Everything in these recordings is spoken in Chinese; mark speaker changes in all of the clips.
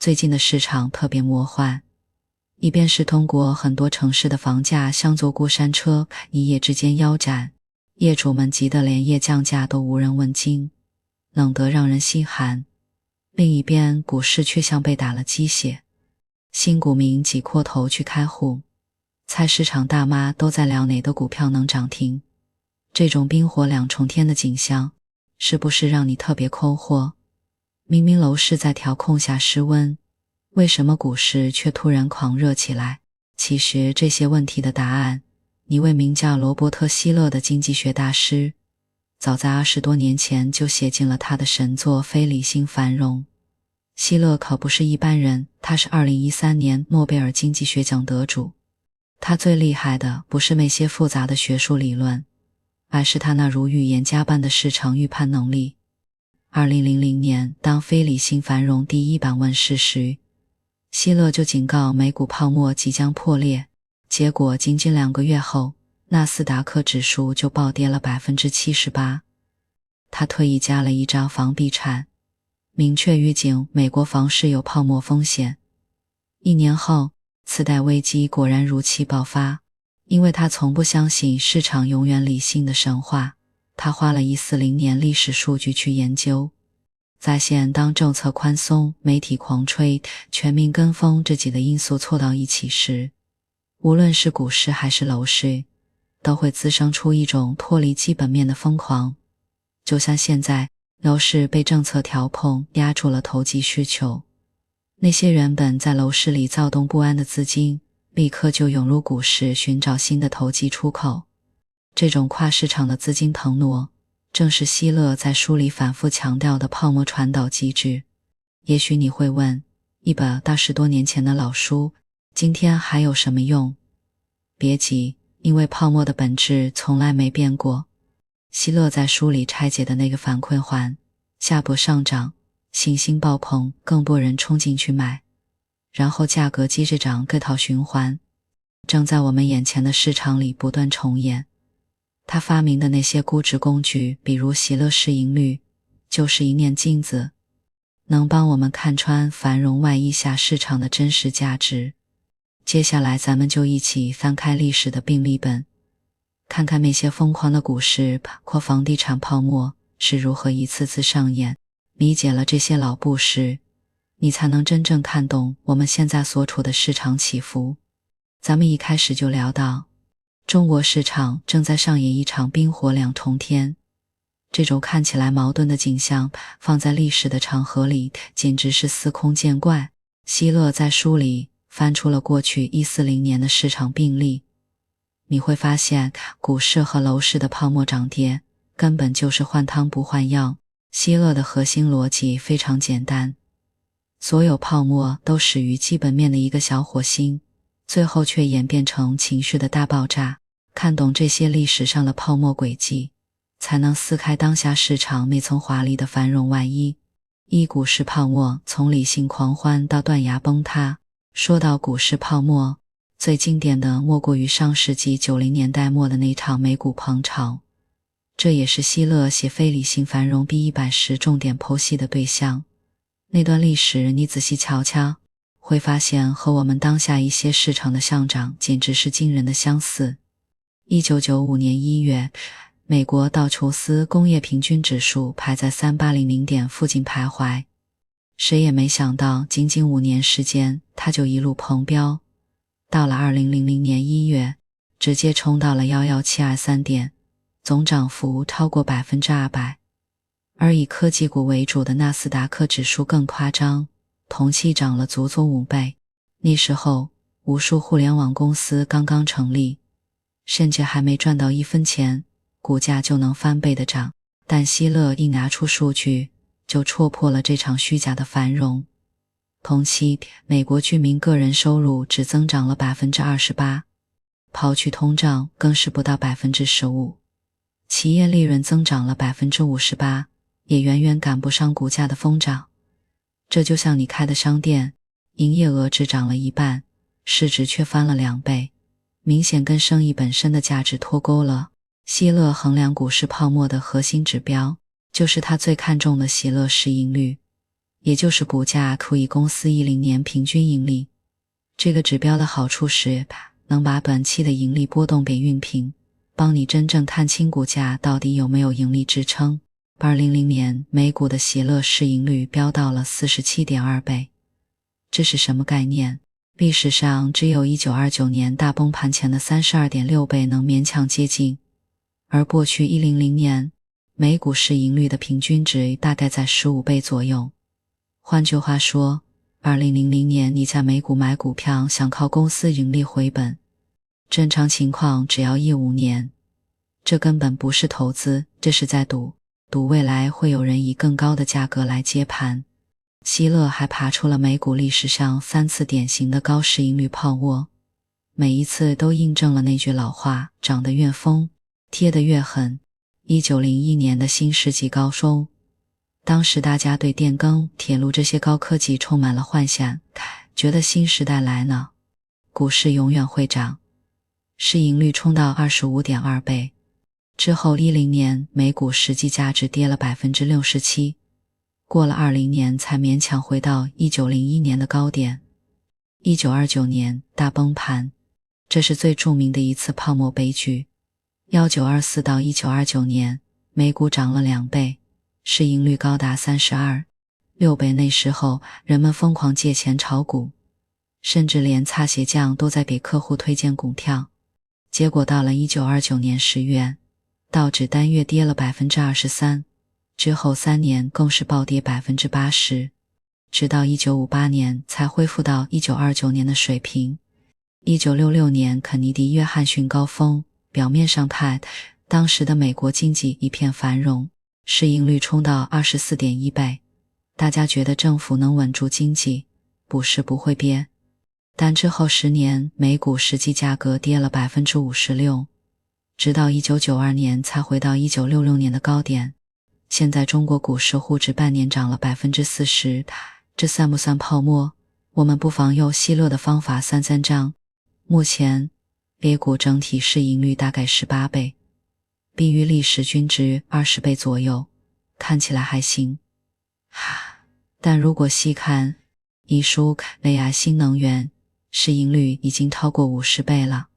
Speaker 1: 最近的市场特别魔幻，一边是通过很多城市的房价像坐过山车，一夜之间腰斩，业主们急得连夜降价都无人问津，冷得让人心寒。另一边股市却像被打了鸡血，新股民挤破头去开户，菜市场大妈都在聊哪的股票能涨停。这种冰火两重天的景象，是不是让你特别困惑？明明楼市在调控下失温，为什么股市却突然狂热起来？其实这些问题的答案，一位名叫罗伯特·希勒的经济学大师，早在20多年前就写进了他的神作《非理性繁荣》。希勒可不是一般人，他是2013年诺贝尔经济学奖得主。他最厉害的不是那些复杂的学术理论，而是他那如预言家般的市场预判能力。2000年，当《非理性繁荣》第一版问世时，希勒就警告美股泡沫即将破裂，结果仅仅2个月后，纳斯达克指数就暴跌了 78%。 他特意加了一张房地产，明确预警美国房市有泡沫风险。1年后，次贷危机果然如期爆发，因为他从不相信市场永远理性的神话。他花了140年历史数据去研究，发现当政策宽松、媒体狂吹、全民跟风这几个因素凑到一起时，无论是股市还是楼市，都会滋生出一种脱离基本面的疯狂。就像现在，楼市被政策调控压住了投机需求，那些原本在楼市里躁动不安的资金，立刻就涌入股市寻找新的投机出口。这种跨市场的资金腾挪，正是希勒在书里反复强调的泡沫传导机制。也许你会问，一本80多年前的老书，今天还有什么用？别急，因为泡沫的本质从来没变过。希勒在书里拆解的那个反馈环，价格上涨，信心爆棚，更多人冲进去买，然后价格接着涨，这套循环正在我们眼前的市场里不断重演。他发明的那些估值工具，比如希勒市盈率，就是一面镜子，能帮我们看穿繁荣外衣下市场的真实价值。接下来咱们就一起翻开历史的病历本，看看那些疯狂的股市或房地产泡沫是如何一次次上演。理解了这些老布时，你才能真正看懂我们现在所处的市场起伏。咱们一开始就聊到，中国市场正在上演一场冰火两重天。这种看起来矛盾的景象，放在历史的长河里，简直是司空见惯。希勒在书里翻出了过去140年的市场病例，你会发现股市和楼市的泡沫涨跌根本就是换汤不换药。希勒的核心逻辑非常简单，所有泡沫都始于基本面的一个小火星，最后却演变成情绪的大爆炸。看懂这些历史上的泡沫轨迹，才能撕开当下市场那层华丽的繁荣外衣。股市泡沫从理性狂欢到断崖崩塌。说到股市泡沫，最经典的莫过于上世纪90年代末的那场美股狂潮，这也是希勒写《非理性繁荣》第1版时重点剖析的对象。那段历史你仔细瞧瞧，会发现和我们当下一些市场的上涨简直是惊人的相似。1995年1月，美国道琼斯工业平均指数排在3800点附近徘徊，谁也没想到仅仅5年时间它就一路膨飙，到了2000年1月，直接冲到了11723点，总涨幅超过 200%。 而以科技股为主的纳斯达克指数更夸张，同期涨了足足5倍。那时候无数互联网公司刚刚成立，甚至还没赚到1分钱，股价就能翻倍的涨。但希勒一拿出数据，就戳破了这场虚假的繁荣。同期美国居民个人收入只增长了 28%， 刨去通胀更是不到 15%， 企业利润增长了 58%， 也远远赶不上股价的疯涨。这就像你开的商店，营业额只涨了1半，市值却翻了2倍，明显跟生意本身的价值脱钩了。希勒衡量股市泡沫的核心指标，就是他最看重的希勒市盈率。也就是股价除以公司10年平均盈利。这个指标的好处是能把短期的盈利波动给熨平，帮你真正看清股价到底有没有盈利支撑。2000年美股的喜乐市盈率飙到了 47.2 倍。这是什么概念？历史上只有1929年大崩盘前的 32.6 倍能勉强接近，而过去100年美股市盈率的平均值大概在15倍左右。换句话说，2000年你在美股买股票想靠公司盈利回本，正常情况只要15年。这根本不是投资，这是在赌未来会有人以更高的价格来接盘。希勒还爬出了美股历史上3次典型的高市盈率泡沫，每一次都印证了那句老话，涨得越疯，贴得越狠。1901年的新世纪高收，当时大家对电耕、铁路这些高科技充满了幻想，觉得新时代来了，股市永远会涨，市盈率冲到 25.2 倍。之后10年美股实际价值跌了 67%， 过了20年才勉强回到1901年的高点。1929年大崩盘，这是最著名的一次泡沫悲剧。1924到1929年美股涨了2倍，市盈率高达 32.6 倍。那时候人们疯狂借钱炒股，甚至连擦鞋匠都在给客户推荐股票。结果到了1929年10月，道指单月跌了 23%， 之后3年更是暴跌 80%， 直到1958年才恢复到1929年的水平。1966年肯尼迪约翰逊高峰，表面上看当时的美国经济一片繁荣，市盈率冲到 24.1 倍，大家觉得政府能稳住经济，股市不会跌。但之后10年美股实际价格跌了 56%， 直到1992年才回到1966年的高点。现在中国股市沪指半年涨了 40%， 这算不算泡沫？我们不妨用希勒的方法算账。目前 A 股整体市盈率大概18倍，低于历史均值20倍左右，看起来还行。但如果细看一书 AI 新能源，市盈率已经超过50倍了。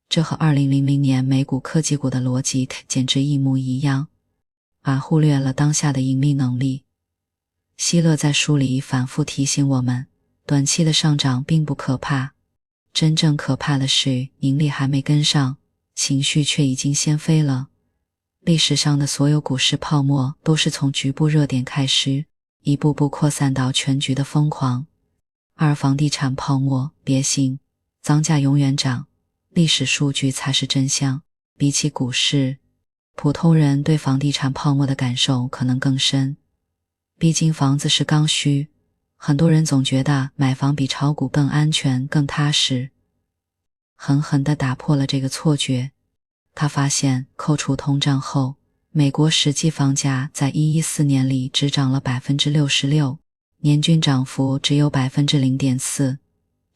Speaker 1: 这和2000年美股科技股的逻辑简直一模一样，而忽略了当下的盈利能力。希勒在书里反复提醒我们，短期的上涨并不可怕，真正可怕的是盈利还没跟上，情绪却已经先飞了。历史上的所有股市泡沫都是从局部热点开始，一步步扩散到全局的疯狂。而房地产泡沫，别信，涨价永远涨，历史数据才是真相。比起股市，普通人对房地产泡沫的感受可能更深。毕竟房子是刚需，很多人总觉得买房比炒股更安全更踏实。狠狠地打破了这个错觉，他发现扣除通胀后，美国实际房价在114年里只涨了 66%， 年均涨幅只有 0.4%，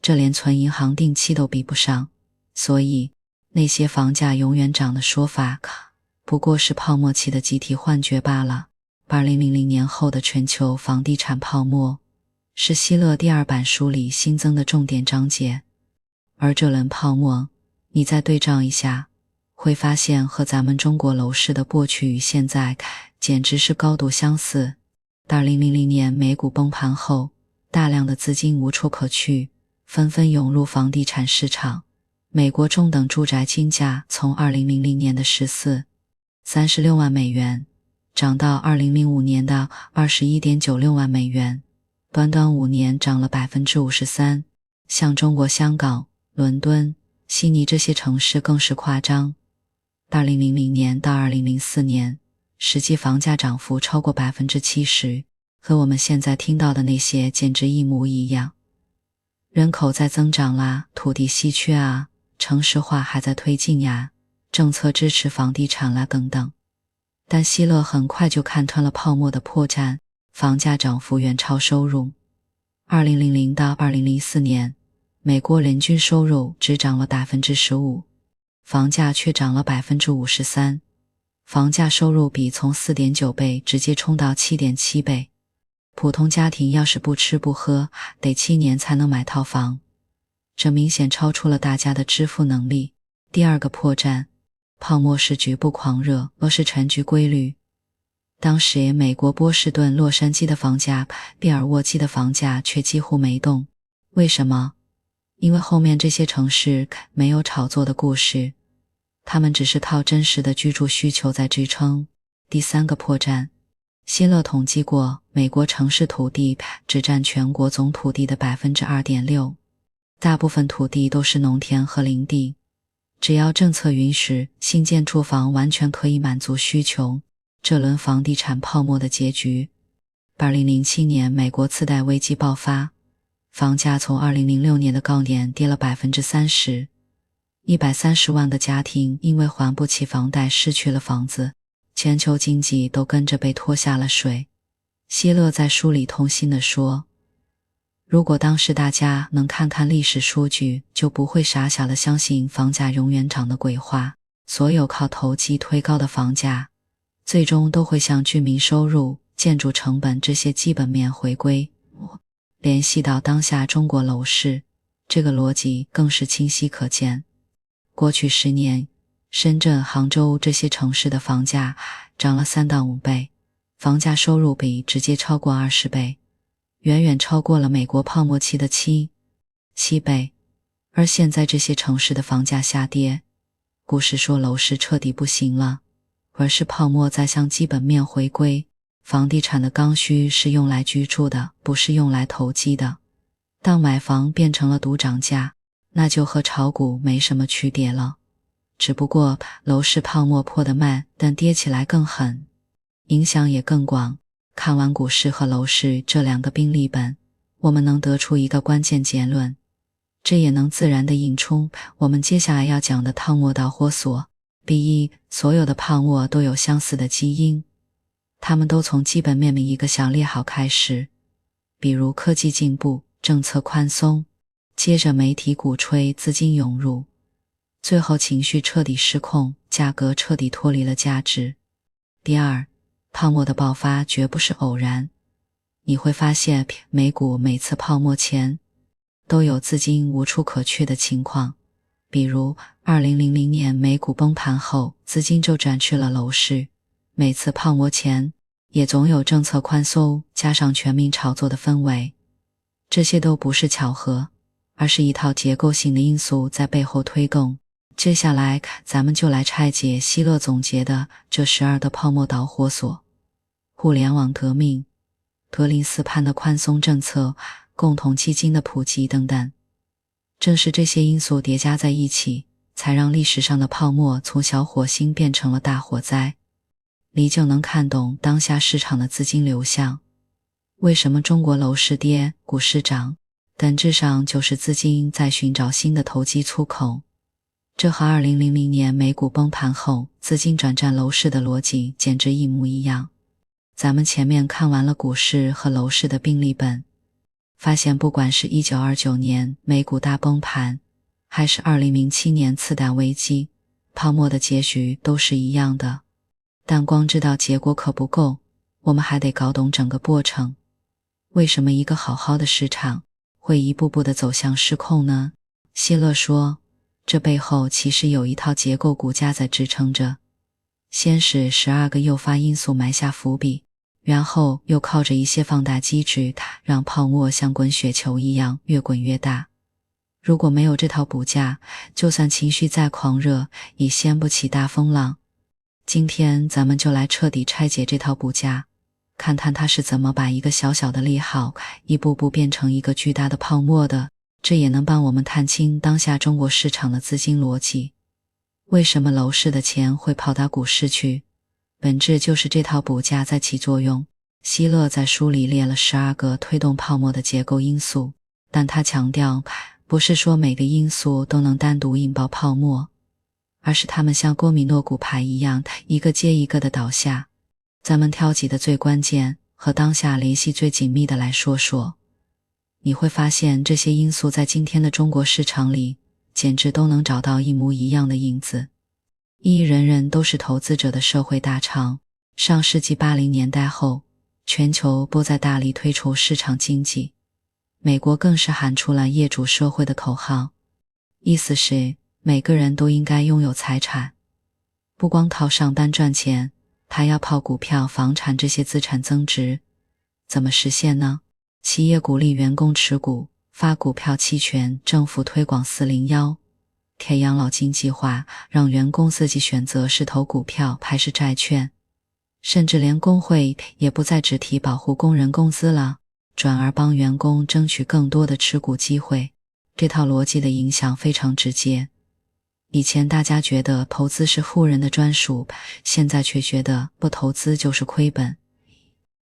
Speaker 1: 这连存银行定期都比不上。所以那些房价永远涨的说法不过是泡沫期的集体幻觉罢了。2000年后的全球房地产泡沫是希勒第2版书里新增的重点章节，而这轮泡沫你再对照一下，会发现和咱们中国楼市的过去与现在简直是高度相似。2000年美股崩盘后，大量的资金无处可去，纷纷涌入房地产市场。美国中等住宅均价从2000年的14.36万美元涨到2005年的 21.96 万美元，短短5年涨了 53%。 像中国香港、伦敦、悉尼这些城市更是夸张。2000年到2004年实际房价涨幅超过 70%， 和我们现在听到的那些简直一模一样。人口在增长啦，土地稀缺啊，城市化还在推进呀，政策支持房地产啦等等。但希勒很快就看穿了泡沫的破绽，房价涨幅远超收入。2000到2004年，美国人均收入只涨了 15%， 房价却涨了 53%， 房价收入比从 4.9 倍直接冲到 7.7 倍。普通家庭要是不吃不喝，得7年才能买套房，这明显超出了大家的支付能力。第二个破绽，泡沫是局部狂热，而是全局规律。当时美国波士顿、洛杉矶的房价，比尔沃基的房价却几乎没动。为什么？因为后面这些城市没有炒作的故事，他们只是靠真实的居住需求在支撑。第三个破绽，希勒统计过，美国城市土地只占全国总土地的 2.6%， 大部分土地都是农田和林地。只要政策允许，新建住房完全可以满足需求。这轮房地产泡沫的结局，2007年美国次贷危机爆发，房价从2006年的高点跌了 30%，130万个家庭因为还不起房贷失去了房子，全球经济都跟着被拖下了水。希勒在书里痛心地说，如果当时大家能看看历史数据，就不会傻傻地相信房价永远涨的鬼话。所有靠投机推高的房价，最终都会向居民收入、建筑成本这些基本面回归。联系到当下中国楼市，这个逻辑更是清晰可见。过去10年，深圳、杭州这些城市的房价涨了3到5倍，房价收入比直接超过20倍，远远超过了美国泡沫期的7倍。而现在这些城市的房价下跌，不是说楼市彻底不行了，而是泡沫在向基本面回归。房地产的刚需是用来居住的，不是用来投机的。当买房变成了赌涨价，那就和炒股没什么区别了。只不过楼市泡沫破得慢，但跌起来更狠，影响也更广。看完股市和楼市这两个病例本，我们能得出一个关键结论，这也能自然地引出我们接下来要讲的泡沫导火索。B1，所有的泡沫都有相似的基因，它们都从基本面的一个小利好开始，比如科技进步、政策宽松，接着媒体鼓吹资金涌入，最后情绪彻底失控，价格彻底脱离了价值。第二，泡沫的爆发绝不是偶然，你会发现美股每次泡沫前都有资金无处可去的情况，比如2000年美股崩盘后，资金就转去了楼市。每次泡沫前也总有政策宽松加上全民炒作的氛围，这些都不是巧合，而是一套结构性的因素在背后推动。接下来咱们就来拆解希勒总结的这12个泡沫导火索：互联网革命、格林斯潘的宽松政策、共同基金的普及等等。正是这些因素叠加在一起，才让历史上的泡沫从小火星变成了大火灾。你就能看懂当下市场的资金流向。为什么中国楼市跌，股市涨？本质上就是资金在寻找新的投机出口。这和2000年美股崩盘后资金转战楼市的逻辑简直一模一样。咱们前面看完了股市和楼市的病例本，发现不管是1929年美股大崩盘，还是2007年次贷危机，泡沫的结局都是一样的。但光知道结果可不够，我们还得搞懂整个过程。为什么一个好好的市场会一步步地走向失控呢？希勒说，这背后其实有一套结构骨架在支撑着。先是12个诱发因素埋下伏笔，然后又靠着一些放大机制，让泡沫像滚雪球一样越滚越大。如果没有这套骨架，就算情绪再狂热，也掀不起大风浪。今天咱们就来彻底拆解这套骨架，看看它是怎么把一个小小的利好一步步变成一个巨大的泡沫的。这也能帮我们探清当下中国市场的资金逻辑。为什么楼市的钱会跑到股市去？本质就是这套骨架在起作用。希勒在书里列了12个推动泡沫的结构因素，但他强调，不是说每个因素都能单独引爆泡沫，而是它们像多米诺骨牌一样，一个接一个的倒下。咱们挑几个最关键和当下联系最紧密的来说说。你会发现这些因素在今天的中国市场里简直都能找到一模一样的影子。人人都是投资者的社会大潮，上世纪80年代后，全球都在大力推崇市场经济，美国更是喊出了业主社会的口号，意思是每个人都应该拥有财产，不光靠上班赚钱，还要靠股票、房产这些资产增值。怎么实现呢？企业鼓励员工持股，发股票期权，政府推广 401k 养老金计划，让员工自己选择是投股票还是债券，甚至连工会也不再只提保护工人工资了，转而帮员工争取更多的持股机会。这套逻辑的影响非常直接。以前大家觉得投资是富人的专属，现在却觉得不投资就是亏本。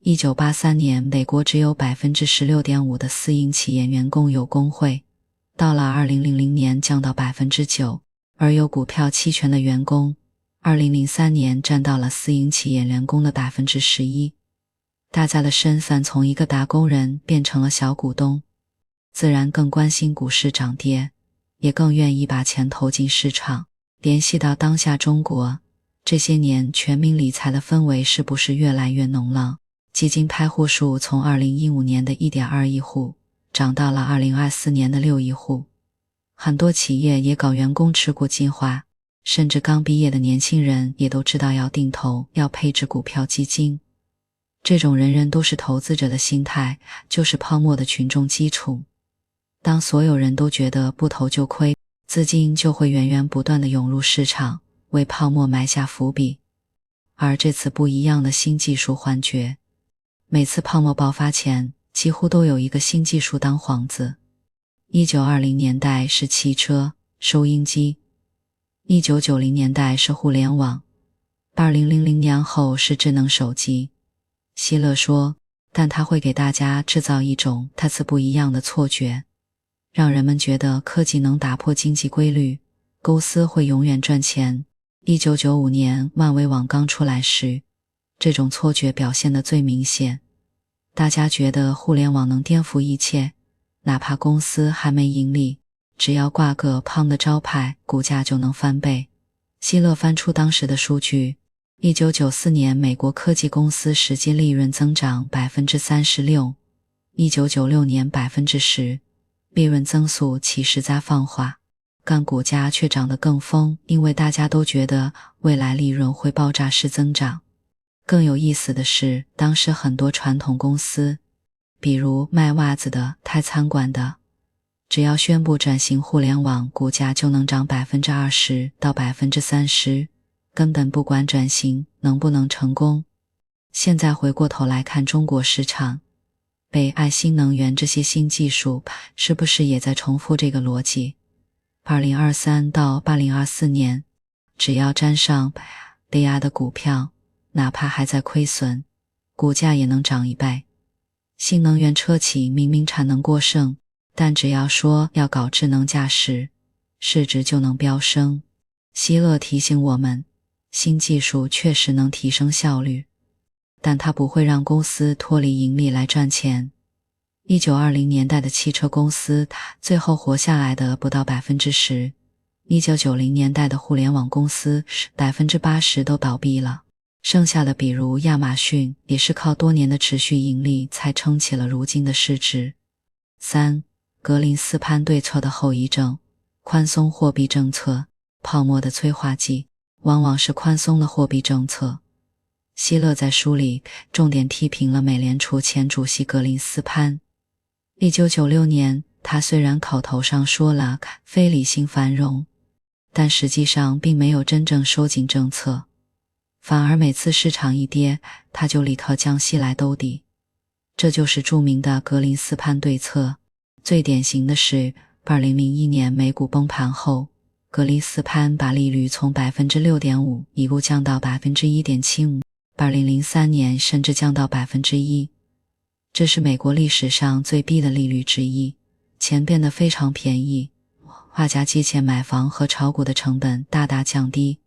Speaker 1: 1983年，美国只有 16.5% 的私营企业员工有工会，到了2000年降到 9%， 而有股票期权的员工2003年占到了私营企业员工的 11%。 大家的身份从一个打工人变成了小股东，自然更关心股市涨跌，也更愿意把钱投进市场。联系到当下中国，这些年全民理财的氛围是不是越来越浓了？基金开户数从2015年的 1.2 亿户涨到了2024年的6亿户，很多企业也搞员工持股计划，甚至刚毕业的年轻人也都知道要定投，要配置股票基金。这种人人都是投资者的心态，就是泡沫的群众基础。当所有人都觉得不投就亏，资金就会源源不断地涌入市场，为泡沫埋下伏笔。而这次不一样的新技术幻觉，每次泡沫爆发前，几乎都有一个新技术当幌子。1920年代是汽车、收音机，1990年代是互联网，2000年后是智能手机。希勒说，但他会给大家制造一种他次不一样的错觉，让人们觉得科技能打破经济规律，公司会永远赚钱。1995年万维网刚出来时，这种错觉表现得最明显。大家觉得互联网能颠覆一切，哪怕公司还没盈利，只要挂个胖的招牌，股价就能翻倍。希勒翻出当时的数据，1994年美国科技公司实际利润增长 36%， 1996年 10%， 利润增速其实在放缓，但股价却涨得更疯，因为大家都觉得未来利润会爆炸式增长。更有意思的是，当时很多传统公司，比如卖袜子的、开餐馆的，只要宣布转型互联网，股价就能涨 20% 到 30%， 根本不管转型能不能成功。现在回过头来看中国市场，被爱新能源这些新技术是不是也在重复这个逻辑？2023到2024年，只要沾上被压的股票，哪怕还在亏损，股价也能涨1倍。新能源车企明明产能过剩，但只要说要搞智能驾驶，市值就能飙升。希勒提醒我们，新技术确实能提升效率，但它不会让公司脱离盈利来赚钱。1920年代的汽车公司最后活下来的不到 10%， 1990年代的互联网公司 80% 都倒闭了，剩下的比如亚马逊也是靠多年的持续盈利才撑起了如今的市值。3. 格林斯潘对策的后遗症。宽松货币政策，泡沫的催化剂往往是宽松的货币政策。希勒在书里重点批评了美联储前主席格林斯潘。1996年，他虽然口头上说了非理性繁荣，但实际上并没有真正收紧政策，反而每次市场一跌，他就立刻降息来兜底。这就是著名的格林斯潘对策。最典型的是2001年美股崩盘后，格林斯潘把利率从 6.5% 一路降到 1.75%， 2003年甚至降到 1%。 这是美国历史上最低的利率之一，钱变得非常便宜，大家借钱买房和炒股的成本大大降低，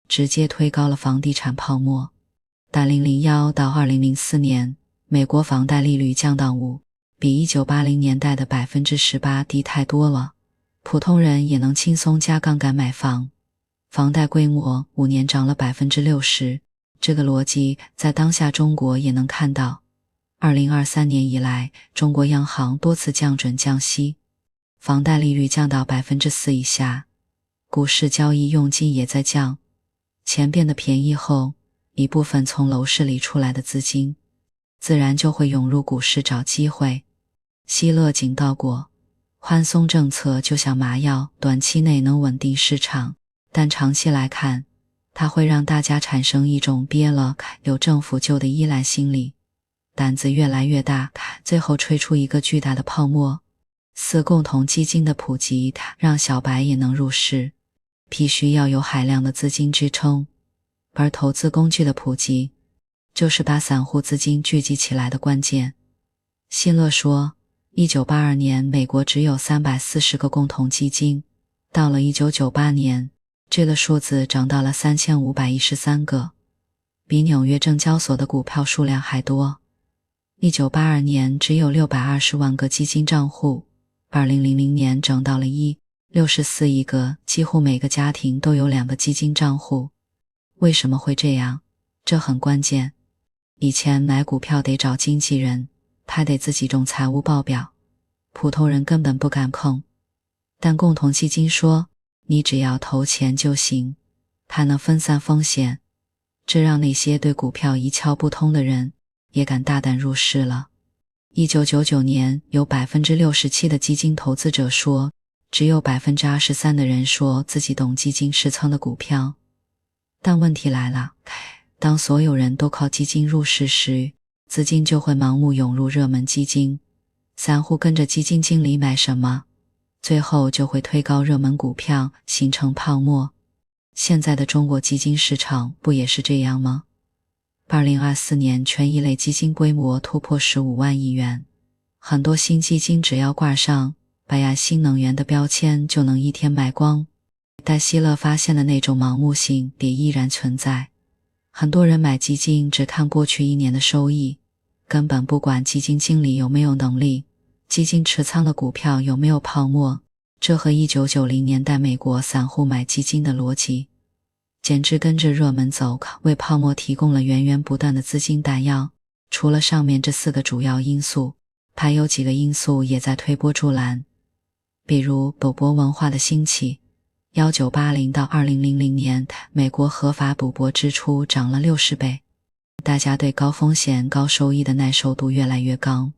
Speaker 1: 直接推高了房地产泡沫。但2001到2004年，美国房贷利率降到5%，比1980年代的 18% 低太多了，普通人也能轻松加杠杆买房，房贷规模5年涨了 60%。 这个逻辑在当下中国也能看到， 2023年以来，中国央行多次降准降息，房贷利率降到 4% 以下，股市交易佣金也在降，钱变得便宜后，一部分从楼市里出来的资金，自然就会涌入股市找机会。希勒警告过，宽松政策就像麻药，短期内能稳定市场，但长期来看，它会让大家产生一种憋了有政府救的依赖心理，胆子越来越大，最后吹出一个巨大的泡沫。4共同基金的普及让小白也能入市，必须要有海量的资金支撑，而投资工具的普及就是把散户资金聚集起来的关键。希勒说1982年美国只有340个共同基金，到了1998年，这个数字涨到了3513个，比纽约证交所的股票数量还多。1982年只有620万个基金账户，2000年涨到了64亿个，几乎每个家庭都有2个基金账户。为什么会这样？这很关键。以前买股票得找经纪人，他得自己种财务报表，普通人根本不敢碰。但共同基金说，你只要投钱就行，它能分散风险，这让那些对股票一窍不通的人也敢大胆入市了。1999年有 67% 的基金投资者说，只有 23% 的人说自己懂基金持仓的股票。但问题来了，当所有人都靠基金入市时，资金就会盲目涌入热门基金，散户跟着基金经理买什么，最后就会推高热门股票，形成泡沫。现在的中国基金市场不也是这样吗？2024年权益类基金规模突破15万亿元，很多新基金只要挂上白亚新能源的标签就能一天卖光。但希勒发现的那种盲目性也依然存在，很多人买基金只看过去1年的收益，根本不管基金经理有没有能力，基金持仓的股票有没有泡沫，这和1990年代美国散户买基金的逻辑简直跟着热门走，为泡沫提供了源源不断的资金弹药。除了上面这4个主要因素，还有几个因素也在推波助澜，比如赌博文化的兴起。1980到2000年，美国合法赌博支出涨了60倍，大家对高风险高收益的耐受度越来越高，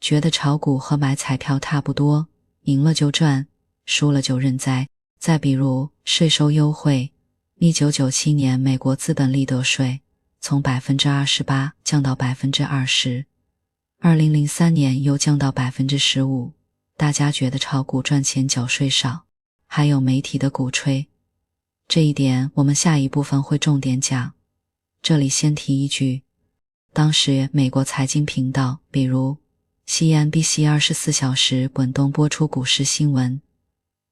Speaker 1: 觉得炒股和买彩票差不多，赢了就赚，输了就认栽。再比如税收优惠，1997年美国资本利得税从 28% 降到 20%， 2003年又降到 15%， 大家觉得炒股赚钱缴税少，还有媒体的鼓吹，这一点我们下一部分会重点讲。这里先提一句，当时美国财经频道，比如 CNBC 24小时滚动播出股市新闻，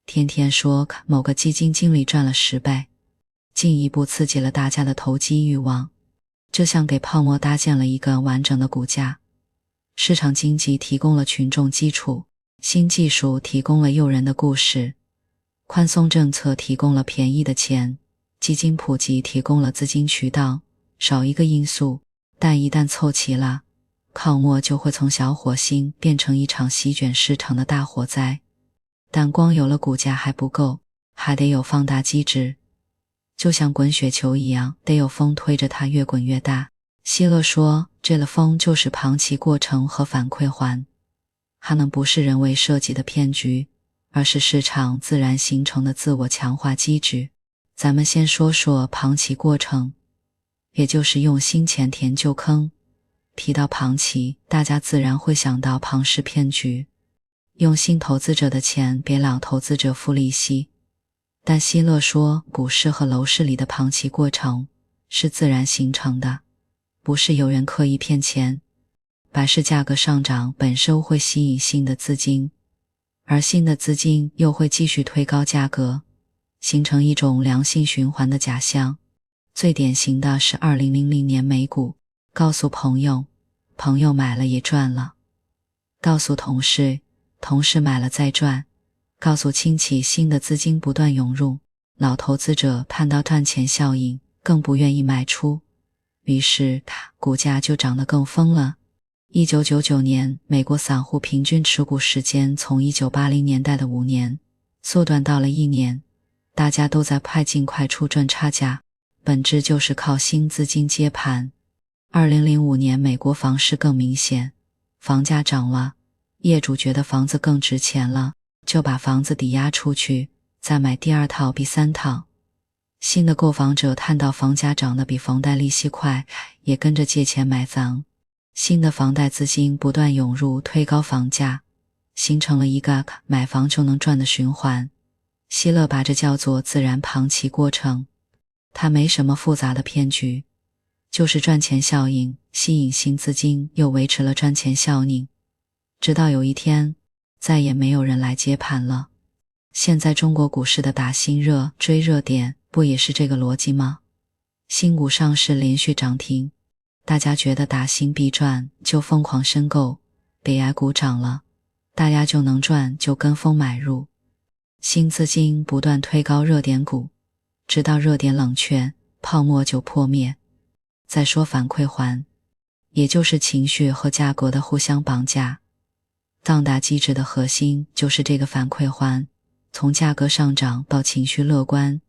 Speaker 1: 天天说某个基金经理赚了10倍，进一步刺激了大家的投机欲望，就像给泡沫搭建了一个完整的骨架。市场经济提供了群众基础，新技术提供了诱人的故事，宽松政策提供了便宜的钱，基金普及提供了资金渠道，少一个因素，但一旦凑齐了，泡沫就会从小火星变成一场席卷市场的大火灾。但光有了股价还不够，还得有放大机制，就像滚雪球一样，得有风推着它越滚越大。希勒说，这了风就是庞奇过程和反馈环，它们不是人为设计的骗局，而是市场自然形成的自我强化机制。咱们先说说庞奇过程，也就是用新钱填旧坑。提到庞奇，大家自然会想到庞氏骗局，用新投资者的钱给老投资者付利息。但希勒说，股市和楼市里的庞奇过程是自然形成的，不是有人刻意骗钱。百事价格上涨本身会吸引新的资金，而新的资金又会继续推高价格，形成一种良性循环的假象。最典型的是2000年美股，告诉朋友，朋友买了也赚了；告诉同事，同事买了再赚；告诉亲戚，新的资金不断涌入，老投资者看到赚钱效应，更不愿意卖出，于是股价就涨得更疯了。1999年，美国散户平均持股时间从1980年代的5年缩短到了1年，大家都在快进快出赚差价，本质就是靠新资金接盘。2005年美国房市更明显，房价涨了，业主觉得房子更值钱了，就把房子抵押出去，再买第二套、第三套。新的购房者看到房价涨得比房贷利息快，也跟着借钱买房，新的房贷资金不断涌入，推高房价，形成了一个买房就能赚的循环。希勒把这叫做自然庞奇过程，它没什么复杂的骗局，就是赚钱效应，吸引新资金，又维持了赚钱效应，直到有一天再也没有人来接盘了。现在中国股市的打新热、追热点，不也是这个逻辑吗？新股上市连续涨停，大家觉得打新必赚，就疯狂申购，北 I 股涨了，大家就能赚，就跟风买入。新资金不断推高热点股，直到热点冷却，泡沫就破灭。再说反馈环，也就是情绪和价格的互相绑架。放大机制的核心就是这个反馈环，从价格上涨到情绪乐观，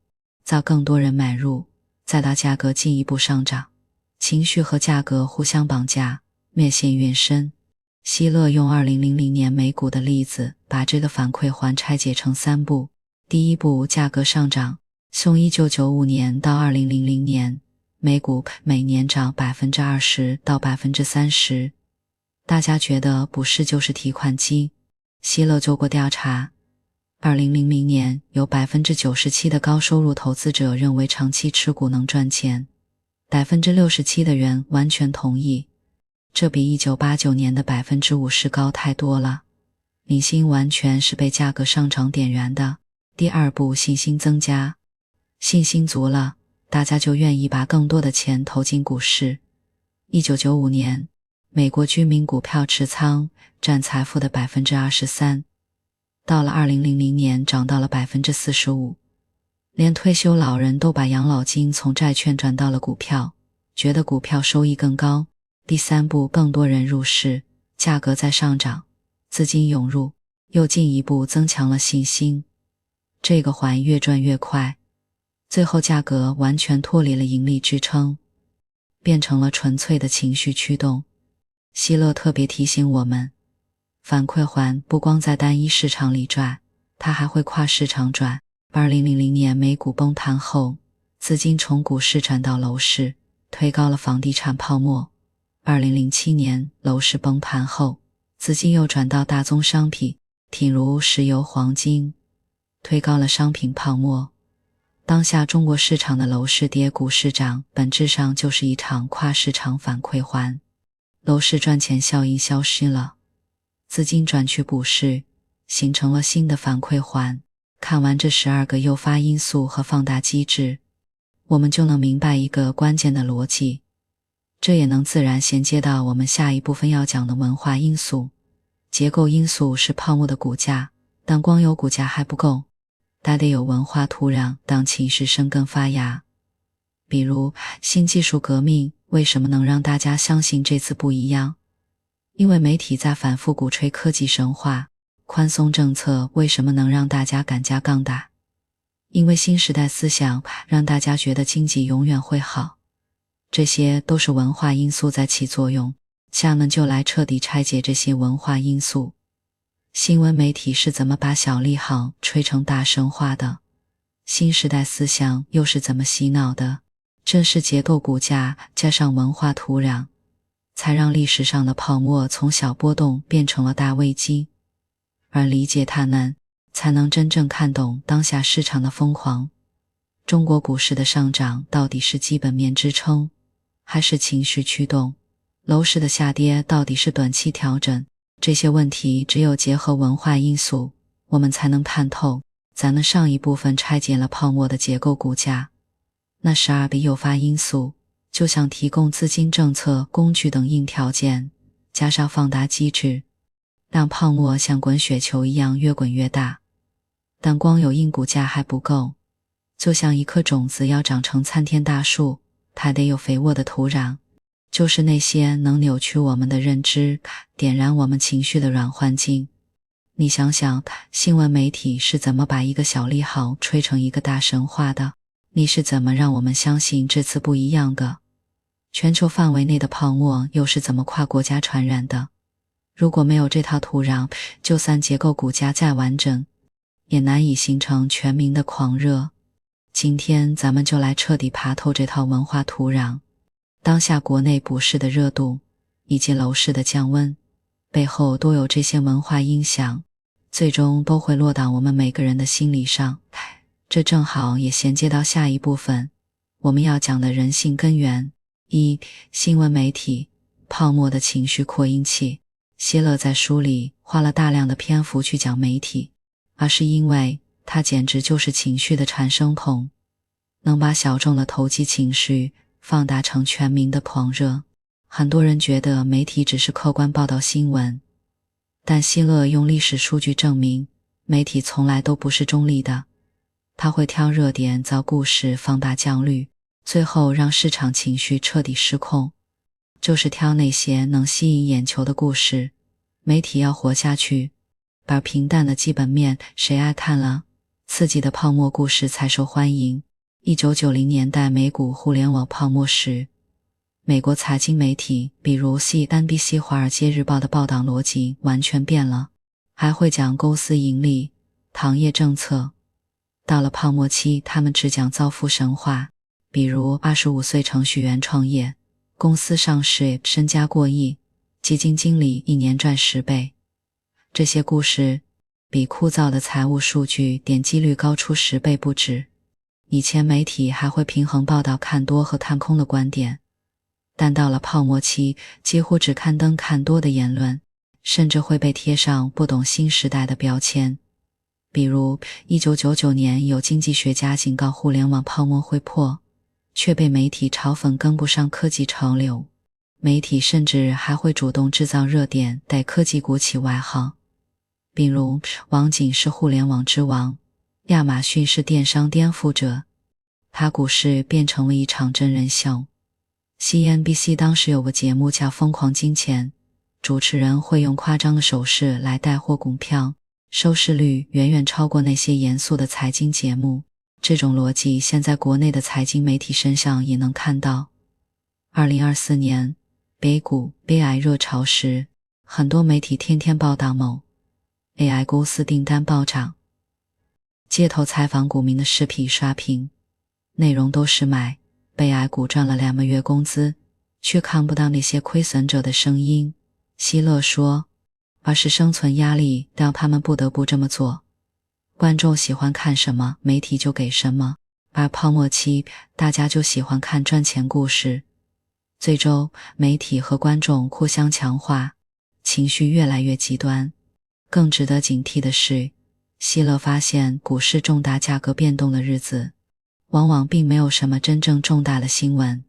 Speaker 1: 造更多人买入，再到价格进一步上涨，情绪和价格互相绑架，越陷越深。希勒用2000年美股的例子，把这个反馈环拆解成3步。第一步，价格上涨，从1995年到2000年，美股每年涨 20% 到 30%。大家觉得不是就是提款机？希勒做过调查，2000年有 97% 的高收入投资者认为长期持股能赚钱， 67% 的人完全同意，这比1989年的 50% 高太多了。明星完全是被价格上涨点燃的。第二步，信心增加，信心足了，大家就愿意把更多的钱投进股市。1995年美国居民股票持仓占财富的 23%， 到了2000年涨到了 45%， 连退休老人都把养老金从债券转到了股票，觉得股票收益更高。第三步，更多人入市，价格在上涨，资金涌入，又进一步增强了信心。这个环越转越快，最后价格完全脱离了盈利支撑，变成了纯粹的情绪驱动。希勒特别提醒我们，反馈环不光在单一市场里转，它还会跨市场转。2000年美股崩盘后，资金从股市转到楼市，推高了房地产泡沫。2007年楼市崩盘后，资金又转到大宗商品，譬如石油、黄金，推高了商品泡沫。当下中国市场的楼市跌，股市涨，本质上就是一场跨市场反馈环。楼市赚钱效应消失了，资金转去股市，形成了新的反馈环。看完这12个诱发因素和放大机制，我们就能明白一个关键的逻辑，这也能自然衔接到我们下一部分要讲的文化因素。结构因素是泡沫的股价，但光有股价还不够，还得有文化土壤让情绪生根发芽。比如新技术革命为什么能让大家相信这次不一样？因为媒体在反复鼓吹科技神话。宽松政策为什么能让大家敢加杠杆？因为新时代思想让大家觉得经济永远会好。这些都是文化因素在起作用，下面就来彻底拆解这些文化因素。新闻媒体是怎么把小利好吹成大神话的？新时代思想又是怎么洗脑的？正是结构股价加上文化土壤，才让历史上的泡沫从小波动变成了大危机。而理解它们，才能真正看懂当下市场的疯狂。中国股市的上涨到底是基本面支撑，还是情绪驱动？楼市的下跌到底是短期调整？这些问题只有结合文化因素，我们才能看透。咱们上一部分拆解了泡沫的结构股价，那12个诱发因素就像提供资金、政策、工具等硬条件，加上放大机制，让泡沫像滚雪球一样越滚越大。但光有硬股价还不够，就像一颗种子要长成参天大树，它得有肥沃的土壤。就是那些能扭曲我们的认知，点燃我们情绪的软环境。你想想，新闻媒体是怎么把一个小利好吹成一个大神话的？你是怎么让我们相信这次不一样的？全球范围内的泡沫又是怎么跨国家传染的？如果没有这套土壤，就算结构骨架再完整，也难以形成全民的狂热。今天咱们就来彻底爬透这套文化土壤。当下国内股市的热度以及楼市的降温，背后都有这些文化影响，最终都会落到我们每个人的心理上。这正好也衔接到下一部分，我们要讲的人性根源。一、新闻媒体，泡沫的情绪扩音器。希勒在书里花了大量的篇幅去讲媒体，而是因为它简直就是情绪的产生孔，能把小众的投机情绪放大成全民的狂热。很多人觉得媒体只是客观报道新闻，但希勒用历史数据证明，媒体从来都不是中立的。他会挑热点造故事，放大降率，最后让市场情绪彻底失控。就是挑那些能吸引眼球的故事。媒体要活下去，把平淡的基本面谁爱看了，刺激的泡沫故事才受欢迎。1990年代美股互联网泡沫时，美国财经媒体比如 CNBC 华尔街日报的报道逻辑完全变了，还会讲公司盈利、行业政策。到了泡沫期，他们只讲造富神话，比如25岁程序员创业，公司上市，身家过亿，基金经理1年赚10倍。这些故事比枯燥的财务数据点击率高出10倍不止。以前媒体还会平衡报道看多和看空的观点，但到了泡沫期，几乎只刊登看多的言论，甚至会被贴上不懂新时代的标签。比如1999年有经济学家警告互联网泡沫会破，却被媒体嘲讽跟不上科技潮流。媒体甚至还会主动制造热点，带科技股起外号。比如网景是互联网之王，亚马逊是电商颠覆者，它股市变成了一场真人秀。CNBC 当时有个节目叫疯狂金钱，主持人会用夸张的手势来带货股票，收视率远远超过那些严肃的财经节目。这种逻辑现在国内的财经媒体身上也能看到。2024年北股 AI 热潮时，很多媒体天天报道某 AI 公司订单暴涨，街头采访股民的视频刷屏，内容都是买AI 股赚了2个月工资，却看不到那些亏损者的声音。希勒说，而是生存压力让他们不得不这么做。观众喜欢看什么，媒体就给什么，而泡沫期大家就喜欢看赚钱故事。最终媒体和观众互相强化，情绪越来越极端。更值得警惕的是，希勒发现股市重大价格变动的日子，往往并没有什么真正重大的新闻，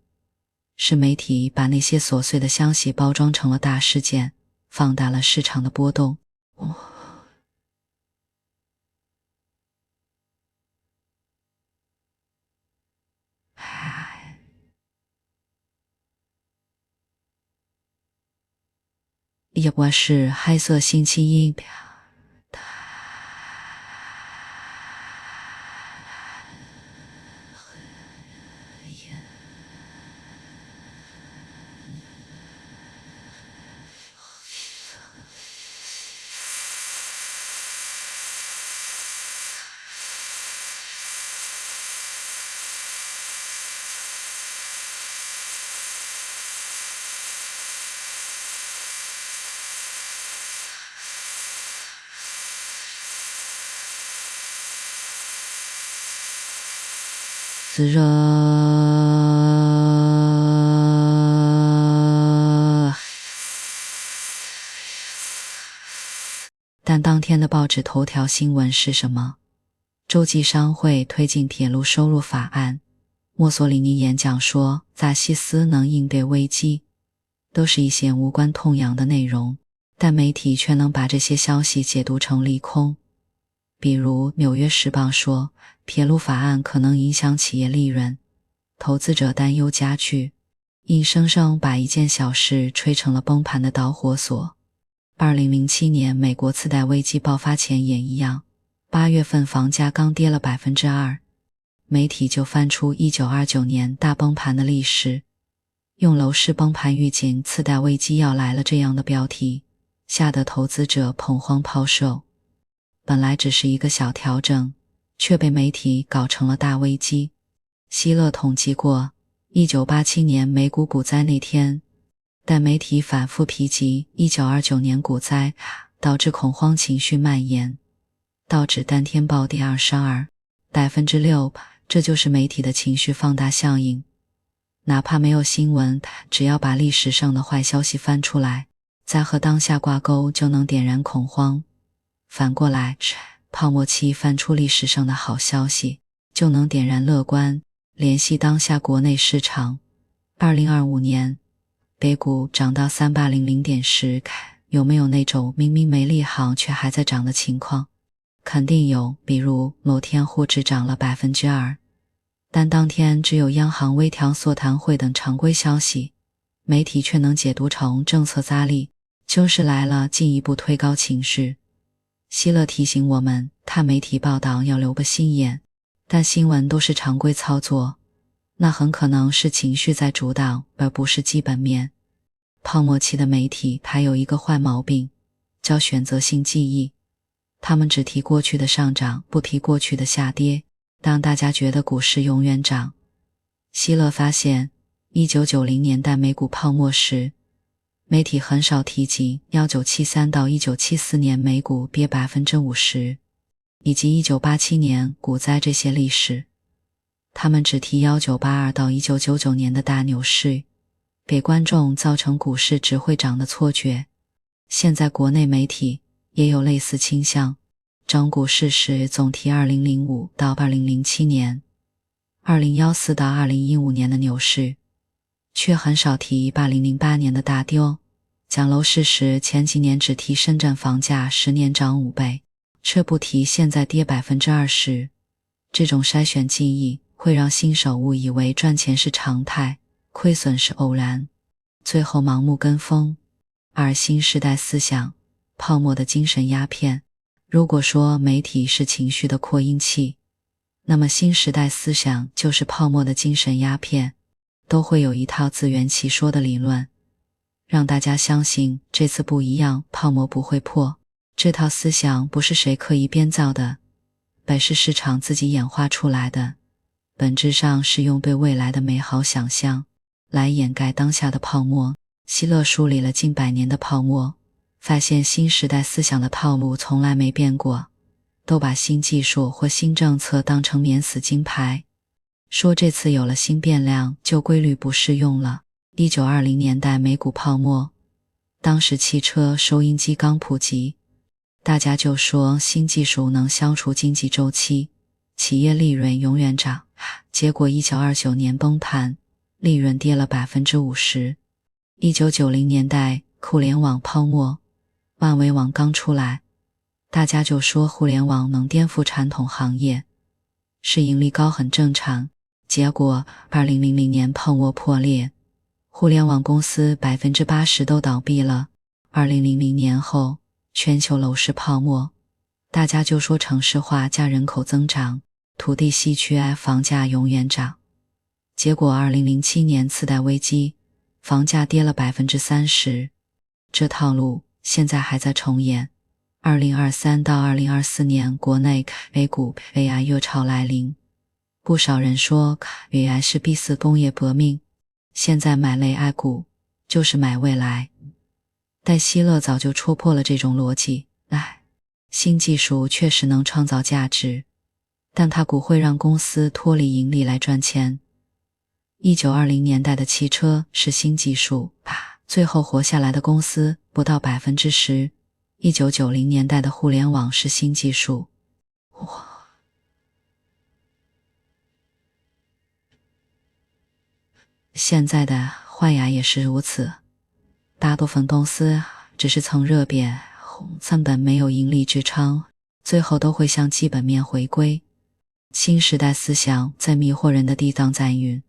Speaker 1: 是媒体把那些琐碎的消息包装成了大事件，放大了市场的波动。也不是黑色星期一。自热，但当天的报纸头条新闻是什么？洲际商会推进铁路收入法案，墨索里尼演讲说法西斯能应对危机，都是一些无关痛痒的内容，但媒体却能把这些消息解读成利空。比如纽约时报说，铁路法案可能影响企业利润，投资者担忧加剧。硬生生把一件小事吹成了崩盘的导火索。2007年美国次贷危机爆发前也一样，8月份房价刚跌了 2%， 媒体就翻出1929年大崩盘的历史，用楼市崩盘预警次贷危机要来了这样的标题，吓得投资者恐慌抛售。本来只是一个小调整，却被媒体搞成了大危机。希勒统计过1987年美股股灾那天，但媒体反复提及1929年股灾，导致恐慌情绪蔓延，道指当天暴跌 22%，6%， 这就是媒体的情绪放大效应。哪怕没有新闻，只要把历史上的坏消息翻出来，再和当下挂钩，就能点燃恐慌。反过来，泡沫期翻出历史上的好消息，就能点燃乐观。联系当下国内市场，2025年北股涨到3800点时，有没有那种明明没利好却还在涨的情况？肯定有，比如某天沪指涨了 2%， 但当天只有央行微调缩谈会等常规消息，媒体却能解读成政策扎力，就是来了，进一步推高情绪。希勒提醒我们，看媒体报道要留个心眼，但新闻都是常规操作，那很可能是情绪在主导，而不是基本面。泡沫期的媒体还有一个坏毛病，叫选择性记忆，他们只提过去的上涨，不提过去的下跌，让大家觉得股市永远涨。希勒发现1990年代美股泡沫时，媒体很少提及1973到1974年美股跌 50%， 以及1987年股灾这些历史，他们只提1982到1999年的大牛市，给观众造成股市只会涨的错觉。现在国内媒体也有类似倾向，涨股市时总提2005到2007年、2014到2015年的牛市，却很少提2008年的大丢。讲楼市时，前几年只提深圳房价10年涨5倍，却不提现在跌 20%。 这种筛选记忆会让新手误以为赚钱是常态，亏损是偶然，最后盲目跟风。而新时代思想，泡沫的精神鸦片。如果说媒体是情绪的扩音器，那么新时代思想就是泡沫的精神鸦片，都会有一套自圆其说的理论，让大家相信这次不一样，泡沫不会破。这套思想不是谁刻意编造的，本是市场自己演化出来的，本质上是用对未来的美好想象来掩盖当下的泡沫。希勒梳理了近100年的泡沫，发现新时代思想的套路从来没变过，都把新技术或新政策当成免死金牌，说这次有了新变量，旧规律不适用了。1920年代美股泡沫，当时汽车、收音机刚普及，大家就说新技术能消除经济周期，企业利润永远涨。结果1929年崩盘，利润跌了 50%。1990年代互联网泡沫，万维网刚出来，大家就说互联网能颠覆传统行业，市盈率高很正常。结果2000年泡沫破裂，互联网公司 80% 都倒闭了。2000年后全球楼市泡沫，大家就说城市化加人口增长，土地稀缺，房价永远涨。结果2007年次贷危机，房价跌了 30%， 这套路现在还在重演。2023到2024年国内 A 股 AI 热潮来临，不少人说 AI 是第4工业革命，现在买类 AI 股就是买未来。但希勒早就戳破了这种逻辑，新技术确实能创造价值，但它不会让公司脱离盈利来赚钱。1920年代的汽车是新技术，最后活下来的公司不到 10%。1990年代的互联网是新技术，现在的幻雅也是如此。大部分公司只是蹭热点，根本没有盈利支撑，最后都会向基本面回归。新时代思想在迷惑人的地藏在运，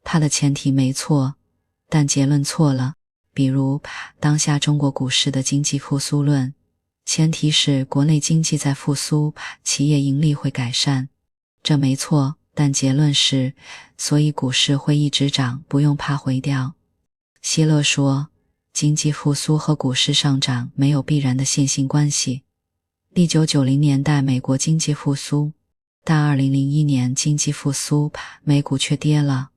Speaker 1: 它的前提没错，但结论错了。比如当下中国股市的经济复苏论，前提是国内经济在复苏，企业盈利会改善，这没错，但结论是，所以股市会一直涨，不用怕回调。希勒说，经济复苏和股市上涨没有必然的线性关系。1990年代美国经济复苏，但2001年经济复苏，美股却跌了。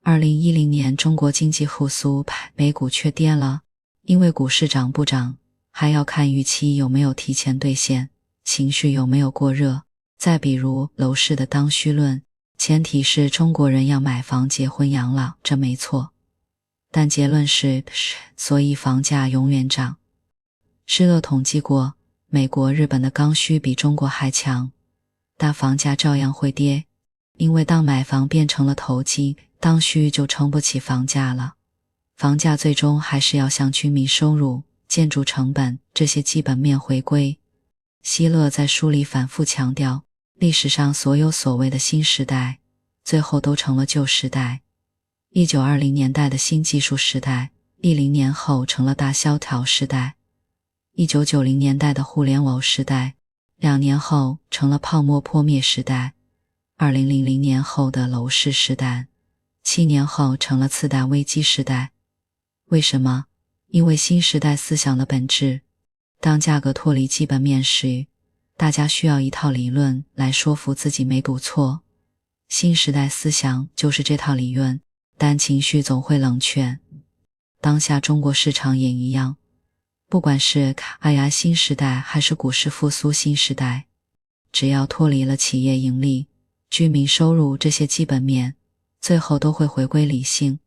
Speaker 1: 2010年中国经济复苏，美股却跌了。因为股市涨不涨，还要看预期有没有提前兑现，情绪有没有过热。再比如楼市的刚需论，前提是中国人要买房结婚养老，这没错。但结论是，所以房价永远涨。施勒统计过，美国、日本的刚需比中国还强，但房价照样会跌，因为当买房变成了投机，刚需就撑不起房价了。房价最终还是要向居民收入、建筑成本这些基本面回归。希勒在书里反复强调，历史上所有所谓的新时代，最后都成了旧时代。1920年代的新技术时代，10年后成了大萧条时代。1990年代的互联网时代，2年后成了泡沫破灭时代。2000年后的楼市时代，7年后成了次贷危机时代。为什么？因为新时代思想的本质，当价格脱离基本面时，大家需要一套理论来说服自己没赌错。新时代思想就是这套理论，但情绪总会冷却。当下中国市场也一样，不管是AI新时代还是股市复苏新时代，只要脱离了企业盈利、居民收入这些基本面，最后都会回归理性。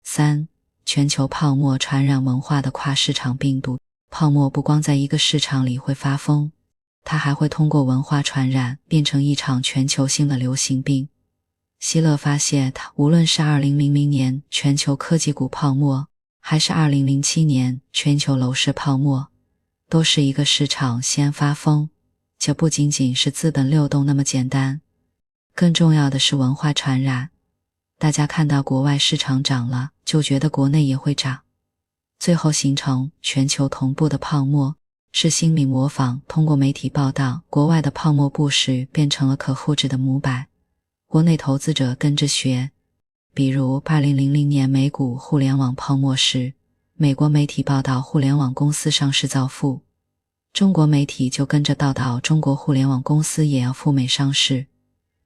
Speaker 1: 3. 全球泡沫传染文化的跨市场病毒。泡沫不光在一个市场里会发疯，它还会通过文化传染，变成一场全球性的流行病。希勒发现，无论是2000年全球科技股泡沫，还是2007年全球楼市泡沫，都是一个市场先发疯，且不仅仅是资本流动那么简单，更重要的是文化传染。大家看到国外市场涨了，就觉得国内也会涨，最后形成全球同步的泡沫，是心理模仿通过媒体报道国外的泡沫布时变成了可复制的模板，国内投资者跟着学。比如2000年美股互联网泡沫时，美国媒体报道互联网公司上市造富，中国媒体就跟着报道中国互联网公司也要赴美上市。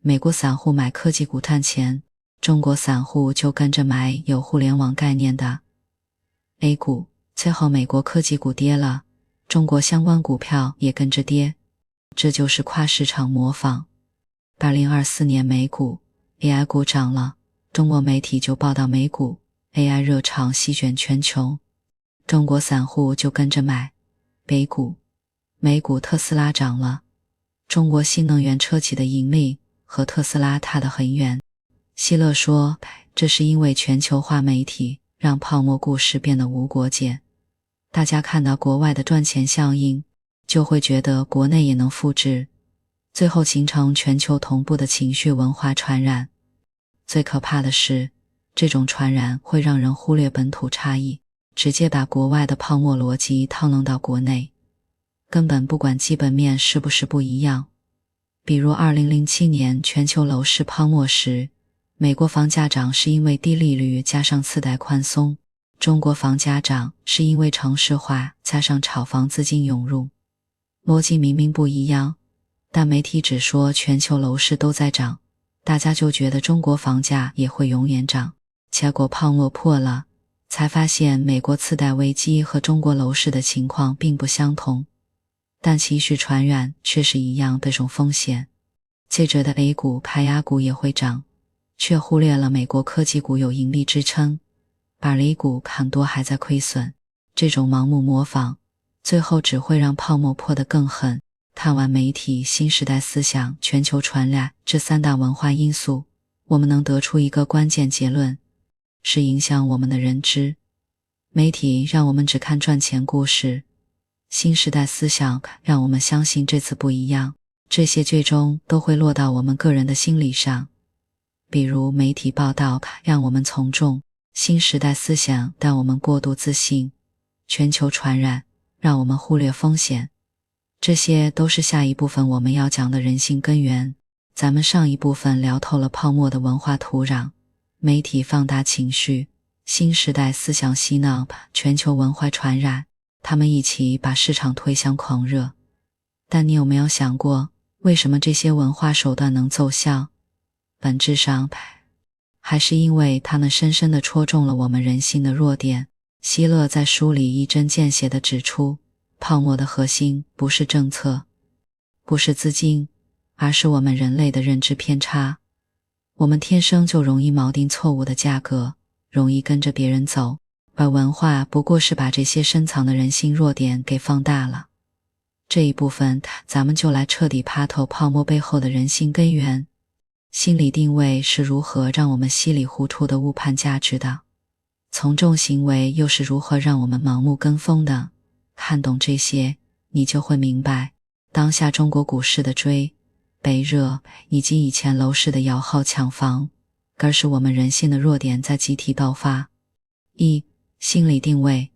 Speaker 1: 美国散户买科技股赚钱，中国散户就跟着买有互联网概念的 A 股，最后美国科技股跌了，中国相关股票也跟着跌，这就是跨市场模仿。2024年美股 AI 股涨了，中国媒体就报道美股 AI 热潮席卷全球，中国散户就跟着买 B 股。美股特斯拉涨了，中国新能源车企的盈利和特斯拉踏得很远。希勒说，这是因为全球化媒体让泡沫故事变得无国界，大家看到国外的赚钱效应，就会觉得国内也能复制，最后形成全球同步的情绪文化传染。最可怕的是，这种传染会让人忽略本土差异，直接把国外的泡沫逻辑套用到国内，根本不管基本面是不是不一样。比如2007年全球楼市泡沫时，美国房价涨是因为低利率加上次贷宽松，中国房价涨是因为城市化加上炒房资金涌入。逻辑明明不一样，但媒体只说全球楼市都在涨，大家就觉得中国房价也会永远涨，结果泡沫破了，才发现美国次贷危机和中国楼市的情况并不相同，但情绪传染却是一样这种风险。接着的 A 股、排压股也会涨，却忽略了美国科技股有盈利支撑，而 A 股很多还在亏损。这种盲目模仿，最后只会让泡沫破得更狠。看完媒体、新时代思想、全球传染这3大文化因素，我们能得出一个关键结论，是影响我们的认知。媒体让我们只看赚钱故事，新时代思想让我们相信这次不一样，这些最终都会落到我们个人的心理上。比如媒体报道让我们从众，新时代思想让我们过度自信，全球传染让我们忽略风险。这些都是下一部分我们要讲的人性根源。咱们上一部分聊透了泡沫的文化土壤，媒体放大情绪，新时代思想洗脑，全球文化传染，他们一起把市场推向狂热。但你有没有想过，为什么这些文化手段能奏效？本质上还是因为他们深深地戳中了我们人性的弱点。希勒在书里一针见血地指出，泡沫的核心不是政策，不是资金，而是我们人类的认知偏差。我们天生就容易锚定错误的价格，容易跟着别人走，而文化不过是把这些深藏的人性弱点给放大了。这一部分咱们就来彻底趴透泡沫背后的人性根源。心理定位是如何让我们稀里糊涂地误判价值的？从众行为又是如何让我们盲目跟风的？看懂这些，你就会明白，当下中国股市的追、北热以及以前楼市的摇号抢房，更是我们人性的弱点在集体爆发。一、心理定位。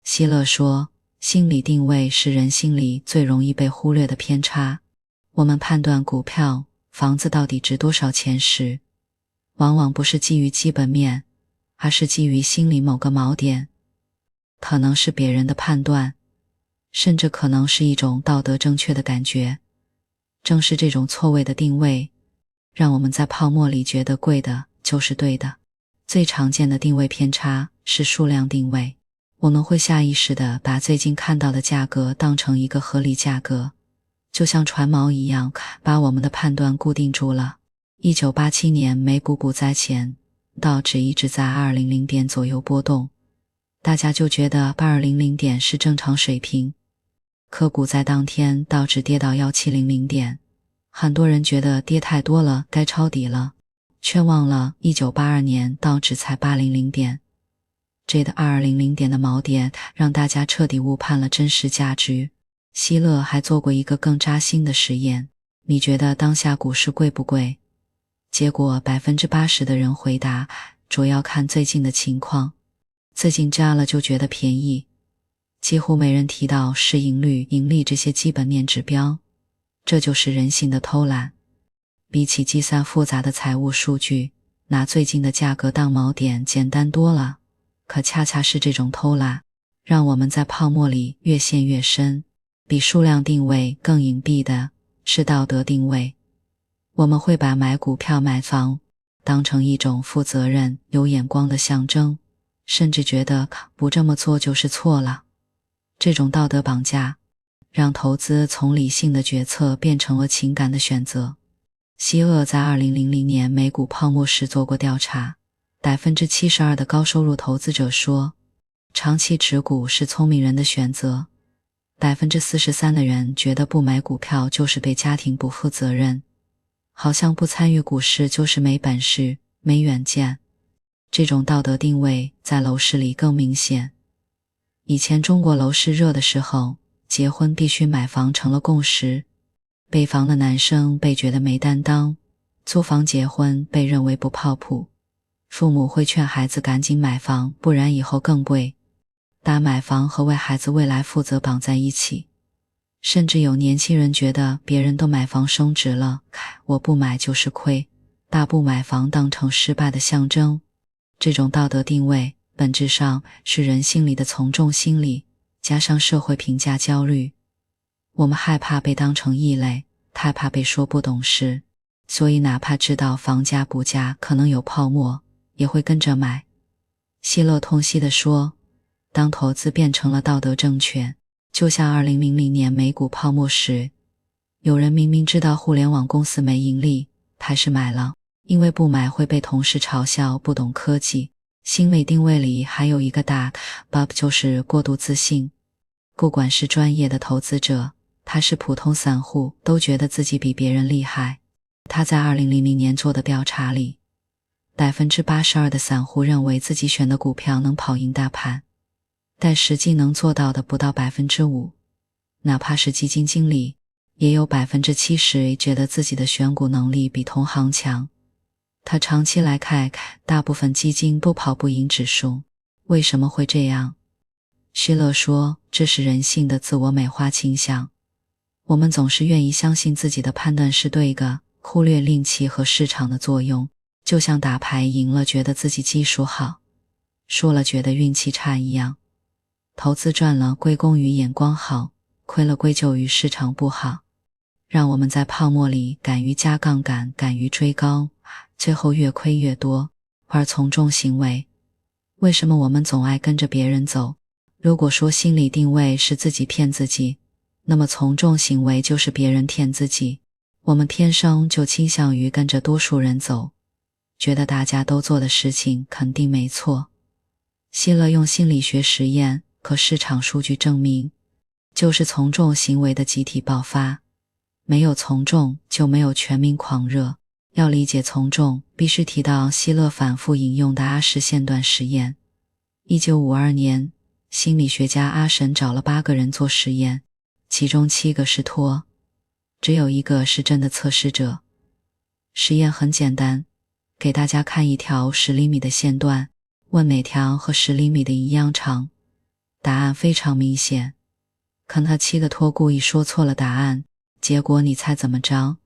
Speaker 1: 希勒说，心理定位是人心里最容易被忽略的偏差。我们判断股票、房子到底值多少钱时，往往不是基于基本面，而是基于心里某个锚点，可能是别人的判断，甚至可能是一种道德正确的感觉。正是这种错位的定位，让我们在泡沫里觉得贵的就是对的。最常见的定位偏差是数量定位。我们会下意识地把最近看到的价格当成一个合理价格，就像船锚一样，把我们的判断固定住了。1987年美股股灾前，道指一直在200点左右波动，大家就觉得8200点是正常水平。可股灾当天，道指跌到1700点，很多人觉得跌太多了，该抄底了，却忘了1982年道指才800点。这的2200点的锚点让大家彻底误判了真实价值。希勒还做过一个更扎心的实验，你觉得当下股市贵不贵？结果 80% 的人回答，主要看最近的情况，最近加了就觉得便宜。几乎没人提到市盈率、盈利这些基本面指标。这就是人性的偷懒。比起计算复杂的财务数据，拿最近的价格当锚点简单多了。可恰恰是这种偷懒，让我们在泡沫里越陷越深。比数量定位更隐蔽的是道德定位。我们会把买股票、买房当成一种负责任、有眼光的象征，甚至觉得不这么做就是错了。这种道德绑架，让投资从理性的决策变成了情感的选择。希勒在2000年美股泡沫时做过调查，72%的高收入投资者说，长期持股是聪明人的选择。43%的人觉得不买股票就是对家庭不负责任，好像不参与股市就是没本事、没远见。这种道德定位在楼市里更明显。以前中国楼市热的时候，结婚必须买房成了共识，备房的男生被觉得没担当，租房结婚被认为不靠谱。父母会劝孩子赶紧买房，不然以后更贵，把买房和为孩子未来负责绑在一起。甚至有年轻人觉得别人都买房升值了，我不买就是亏，把不买房当成失败的象征。这种道德定位本质上是人心里的从众心理，加上社会评价焦虑。我们害怕被当成异类，害怕被说不懂事，所以哪怕知道房价补价可能有泡沫，也会跟着买。希勒痛惜地说，当投资变成了道德正确，就像2000年美股泡沫时，有人明明知道互联网公司没盈利，还是买了，因为不买会被同事嘲笑不懂科技。心理定位里还有一个大 bug， 就是过度自信。不管是专业的投资者，还是普通散户，都觉得自己比别人厉害。他在2000年做的调查里82%的散户认为自己选的股票能跑赢大盘，但实际能做到的不到 5%。 哪怕是基金经理，也有 70% 觉得自己的选股能力比同行强。他长期来看，大部分基金都跑不赢指数。为什么会这样？希勒说，这是人性的自我美化倾向。我们总是愿意相信自己的判断是对的，忽略运气和市场的作用，就像打牌赢了觉得自己技术好，输了觉得运气差一样。投资赚了归功于眼光好，亏了归咎于市场不好。让我们在泡沫里敢于加杠杆，敢于追高，最后越亏越多。而从众行为，为什么我们总爱跟着别人走？如果说心理定位是自己骗自己，那么从众行为就是别人骗自己。我们天生就倾向于跟着多数人走，觉得大家都做的事情肯定没错。希勒用心理学实验和市场数据证明，就是从众行为的集体爆发。没有从众就没有全民狂热。要理解从众，必须提到希勒反复引用的阿什线段实验。1952年，心理学家阿什找了8个人做实验，其中7个是托，只有1个是真的测试者。实验很简单，给大家看一条10厘米的线段，问哪条和10厘米的一样长。答案非常明显，可那7个托故意说错了答案，结果你猜怎么着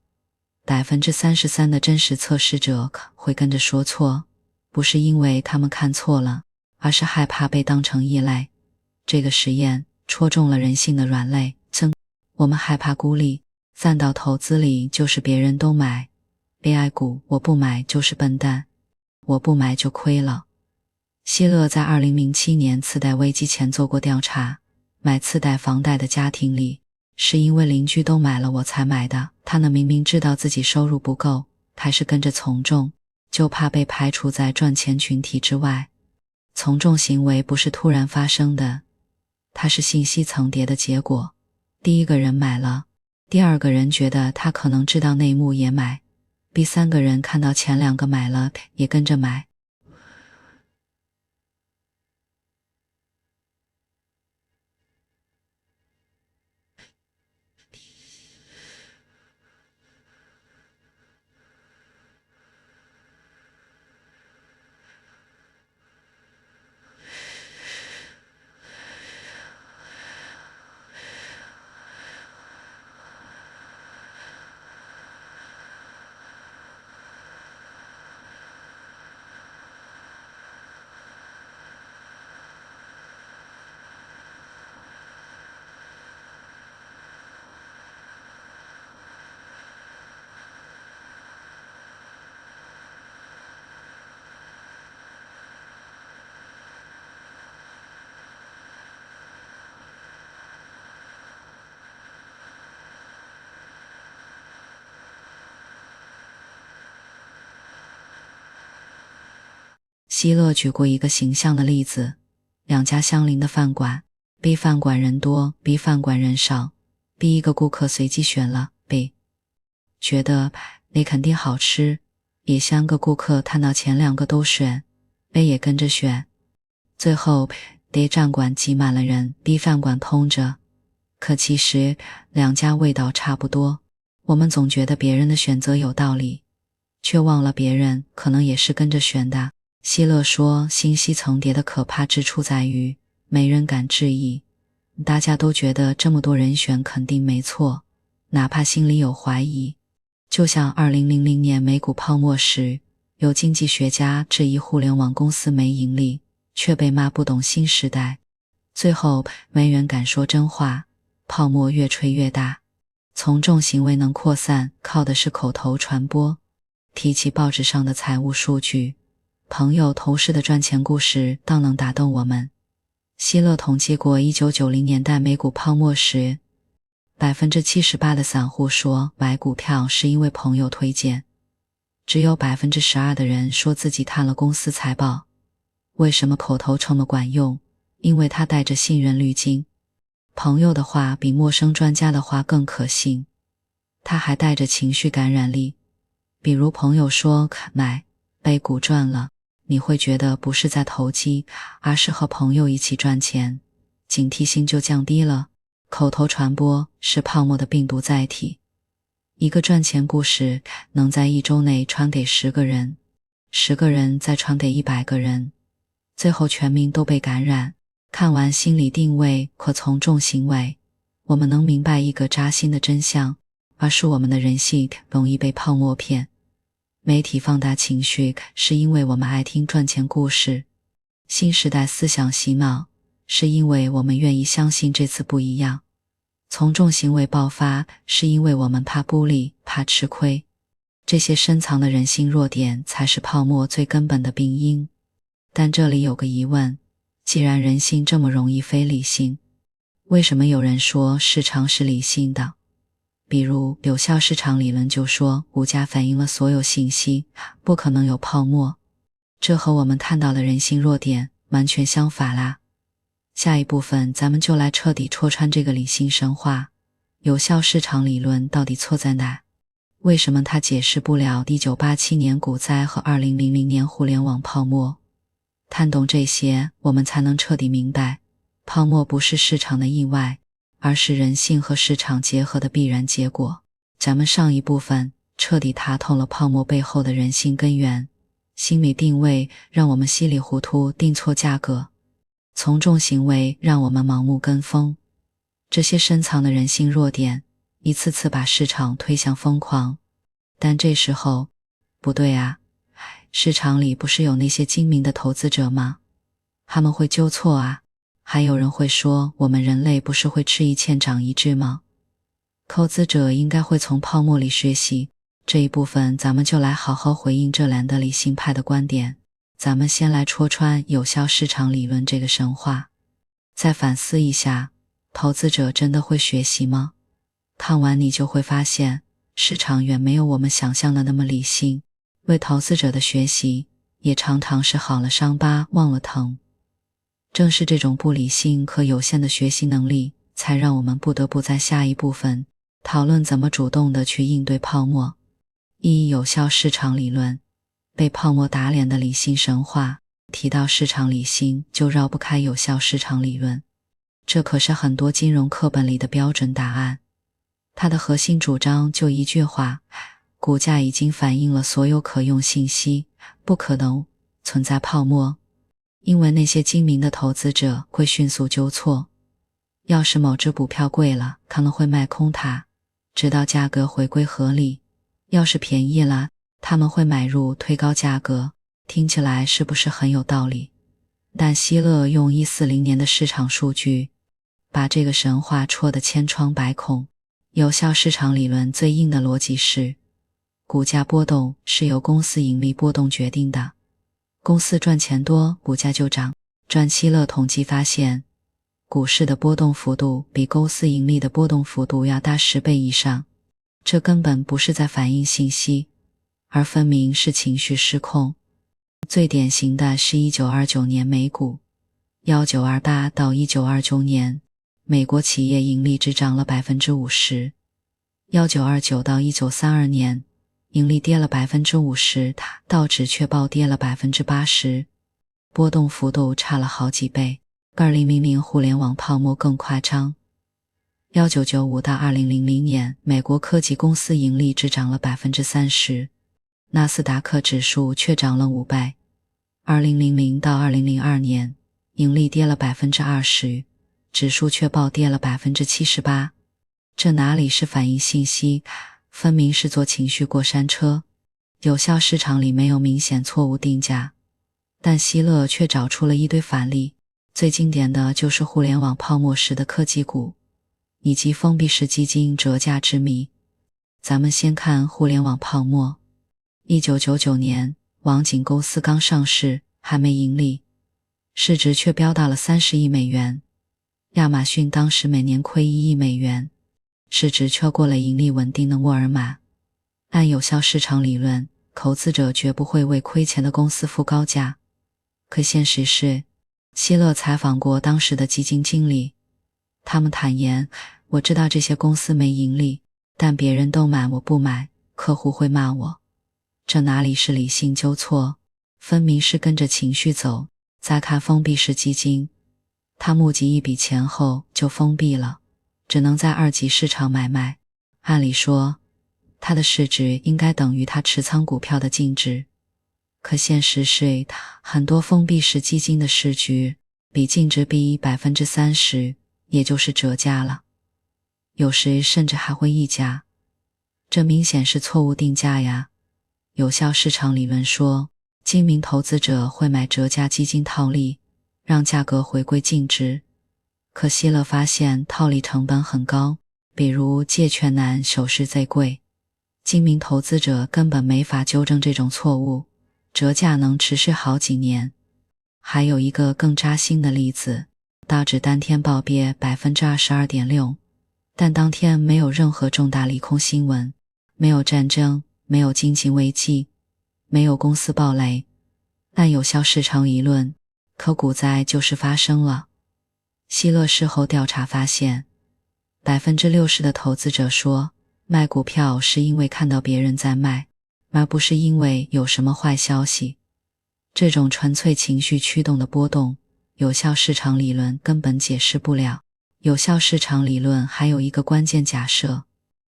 Speaker 1: ？33%的真实测试者会跟着说错，不是因为他们看错了，而是害怕被当成异类。这个实验戳中了人性的软肋，我们害怕孤立，散到投资里就是别人都买 AI 股，我不买就是笨蛋，我不买就亏了。希勒在2007年次贷危机前做过调查，买次贷房贷的家庭里，是因为邻居都买了我才买的，他呢明明知道自己收入不够，还是跟着从众，就怕被排除在赚钱群体之外。从众行为不是突然发生的，它是信息层叠的结果。第一个人买了，第二个人觉得他可能知道内幕也买，第三个人看到前2个买了也跟着买。希勒举过一个形象的例子，2家相邻的饭馆， B 饭馆人多， B 饭馆人少， B 一个顾客随机选了 B， 觉得 A 肯定好吃，也3个顾客看到前2个都选 A 也跟着选，最后 A 站馆挤满了人， B 饭馆空着。可其实2家味道差不多，我们总觉得别人的选择有道理，却忘了别人可能也是跟着选的。希勒说，信息层叠的可怕之处在于，没人敢质疑，大家都觉得这么多人选肯定没错，哪怕心里有怀疑。就像2000年美股泡沫时，有经济学家质疑互联网公司没盈利，却被骂不懂新时代。最后没人敢说真话，泡沫越吹越大。从众行为能扩散，靠的是口头传播。提起报纸上的财务数据，朋友投射的赚钱故事倒能打动我们。希勒统计过1990年代美股泡沫时， 78% 的散户说买股票是因为朋友推荐，只有 12% 的人说自己看了公司财报。为什么口头这么管用？因为它带着信任滤镜，朋友的话比陌生专家的话更可信，它还带着情绪感染力。比如朋友说买，被股赚了，你会觉得不是在投机，而是和朋友一起赚钱，警惕性就降低了。口头传播是泡沫的病毒载体，一个赚钱故事能在1周内传给10个人，10个人再传给100个人，最后全民都被感染。看完心理定位和从众行为，我们能明白一个扎心的真相，而是我们的人性容易被泡沫骗。媒体放大情绪，是因为我们爱听赚钱故事；新时代思想洗脑，是因为我们愿意相信这次不一样；从众行为爆发，是因为我们怕孤立，怕吃亏。这些深藏的人性弱点才是泡沫最根本的病因。但这里有个疑问，既然人性这么容易非理性，为什么有人说市场是理性的？比如有效市场理论就说物价反映了所有信息，不可能有泡沫。这和我们看到的人性弱点完全相反啦。下一部分咱们就来彻底戳穿这个理性神话。有效市场理论到底错在哪？为什么它解释不了1987年股灾和2000年互联网泡沫？看懂这些，我们才能彻底明白，泡沫不是市场的意外，而是人性和市场结合的必然结果。咱们上一部分彻底踏透了泡沫背后的人性根源，心理定位让我们稀里糊涂定错价格，从众行为让我们盲目跟风。这些深藏的人性弱点一次次把市场推向疯狂。但这时候，不对啊，市场里不是有那些精明的投资者吗？他们会纠错啊。还有人会说，我们人类不是会吃一堑长一智吗？投资者应该会从泡沫里学习。这一部分咱们就来好好回应这两个理性派的观点。咱们先来戳穿有效市场理论这个神话，再反思一下，投资者真的会学习吗？看完你就会发现，市场远没有我们想象的那么理性。为投资者的学习，也常常是好了伤疤忘了疼。正是这种不理性和有限的学习能力，才让我们不得不在下一部分讨论怎么主动地去应对泡沫。有效市场理论，被泡沫打脸的理性神话。提到市场理性，就绕不开有效市场理论，这可是很多金融课本里的标准答案。它的核心主张就一句话，股价已经反映了所有可用信息，不可能存在泡沫。因为那些精明的投资者会迅速纠错，要是某只股票贵了，可能会卖空它，直到价格回归合理；要是便宜了，他们会买入推高价格。听起来是不是很有道理？但希勒用140年的市场数据，把这个神话戳得千疮百孔。有效市场理论最硬的逻辑是，股价波动是由公司盈利波动决定的。公司赚钱多，股价就涨。希勒统计发现，股市的波动幅度比公司盈利的波动幅度要大10倍以上。这根本不是在反映信息，而分明是情绪失控。最典型的是1929年美股，1928到1929年，美国企业盈利只涨了 50%；1929到1932年，盈利跌了 50%， 道指却暴跌了 80%， 波动幅度差了好几倍。2000互联网泡沫更夸张，1995到2000年，美国科技公司盈利只涨了 30%， 纳斯达克指数却涨了5倍。2000到2002年，盈利跌了 20%， 指数却暴跌了 78%。 这哪里是反映信息，分明是坐情绪过山车。有效市场里没有明显错误定价，但希勒却找出了一堆反例，最经典的就是互联网泡沫时的科技股，以及封闭式基金折价之谜。咱们先看互联网泡沫。1999年，网景公司刚上市，还没盈利，市值却飙到了30亿美元。亚马逊当时每年亏1亿美元，市值超过了盈利稳定的沃尔玛。按有效市场理论，投资者绝不会为亏钱的公司付高价。可现实是，希勒采访过当时的基金经理，他们坦言，我知道这些公司没盈利，但别人都买我不买，客户会骂我。这哪里是理性纠错，分明是跟着情绪走。再看封闭式基金，他募集一笔钱后就封闭了，只能在二级市场买卖。按理说，他的市值应该等于他持仓股票的净值，可现实是很多封闭式基金的市值比净值低 30%， 也就是折价了，有时甚至还会溢价。这明显是错误定价呀。有效市场理论说，精明投资者会买折价基金套利，让价格回归净值。可希勒发现套利成本很高，比如借券难，手续贼贵。精明投资者根本没法纠正这种错误，折价能持续好几年。还有一个更扎心的例子，道指当天暴跌 22.6%， 但当天没有任何重大利空新闻，没有战争，没有经济危机，没有公司暴雷，但有效市场理论，可股灾就是发生了。希勒事后调查发现， 60% 的投资者说卖股票是因为看到别人在卖，而不是因为有什么坏消息。这种纯粹情绪驱动的波动，有效市场理论根本解释不了。有效市场理论还有一个关键假设，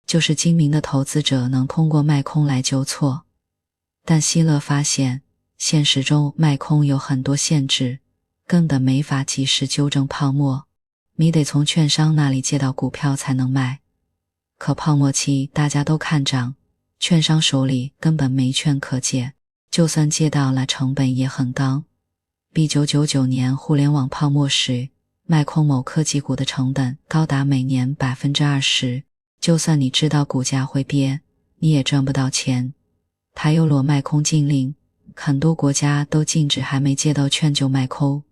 Speaker 1: 就是精明的投资者能通过卖空来纠错。但希勒发现，现实中卖空有很多限制，根本没法及时纠正泡沫，你得从券商那里借到股票才能卖。可泡沫期大家都看涨，券商手里根本没券可借，就算借到了成本也很高。1999年互联网泡沫时，卖空某科技股的成本高达每年 20%， 就算你知道股价会跌，你也赚不到钱。还有裸卖空禁令，很多国家都禁止还没借到券就卖空，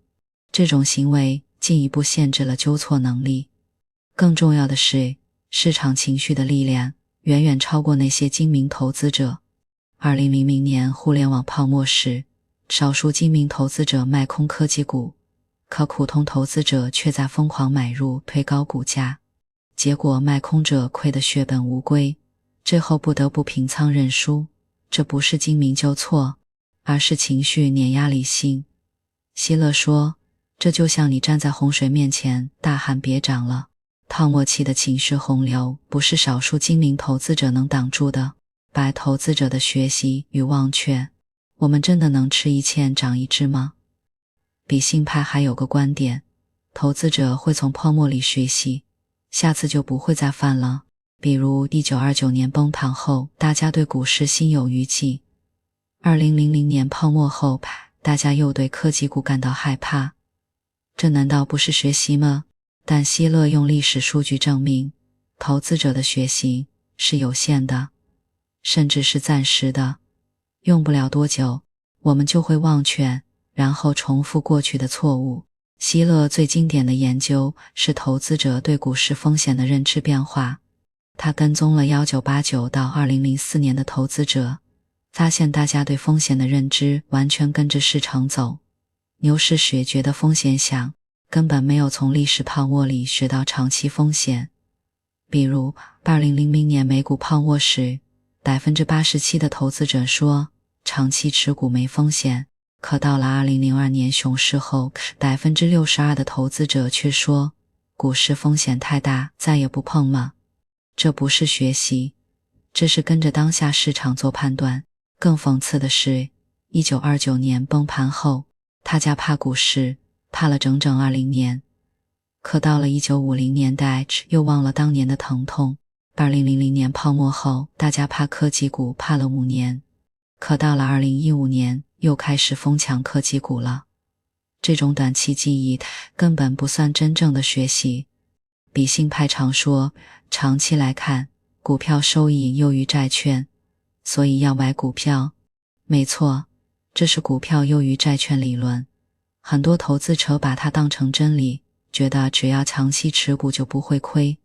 Speaker 1: 这种行为进一步限制了纠错能力。更重要的是，市场情绪的力量远远超过那些精明投资者。2000年互联网泡沫时，少数精明投资者卖空科技股，可普通投资者却在疯狂买入推高股价，结果卖空者亏得血本无归，最后不得不平仓认输。这不是精明纠错，而是情绪碾压理性。希勒说，这就像你站在洪水面前大喊别涨了，泡沫期的情绪洪流不是少数精明投资者能挡住的。白投资者的学习与忘却，我们真的能吃一堑长一智吗？理性派还有个观点，投资者会从泡沫里学习，下次就不会再犯了。比如1929年崩盘后，大家对股市心有余悸；2000年泡沫后，大家又对科技股感到害怕。这难道不是学习吗？但希勒用历史数据证明，投资者的学习是有限的，甚至是暂时的，用不了多久，我们就会忘却，然后重复过去的错误。希勒最经典的研究是投资者对股市风险的认知变化。他跟踪了1989到2004年的投资者，发现大家对风险的认知完全跟着市场走。牛市时觉得风险小，根本没有从历史泡沫里学到长期风险。比如2000年美股泡沫时， 87% 的投资者说长期持股没风险，可到了2002年熊市后， 62% 的投资者却说股市风险太大，再也不碰了。这不是学习，这是跟着当下市场做判断。更讽刺的是，1929年崩盘后，大家怕股市，怕了整整20年。可到了1950年代，又忘了当年的疼痛。2000年泡沫后，大家怕科技股，怕了5年。可到了2015年，又开始疯抢科技股了。这种短期记忆根本不算真正的学习。理性派常说，长期来看，股票收益优于债券，所以要买股票。没错，这是股票优于债券理论。很多投资者把它当成真理，觉得只要长期持股就不会亏。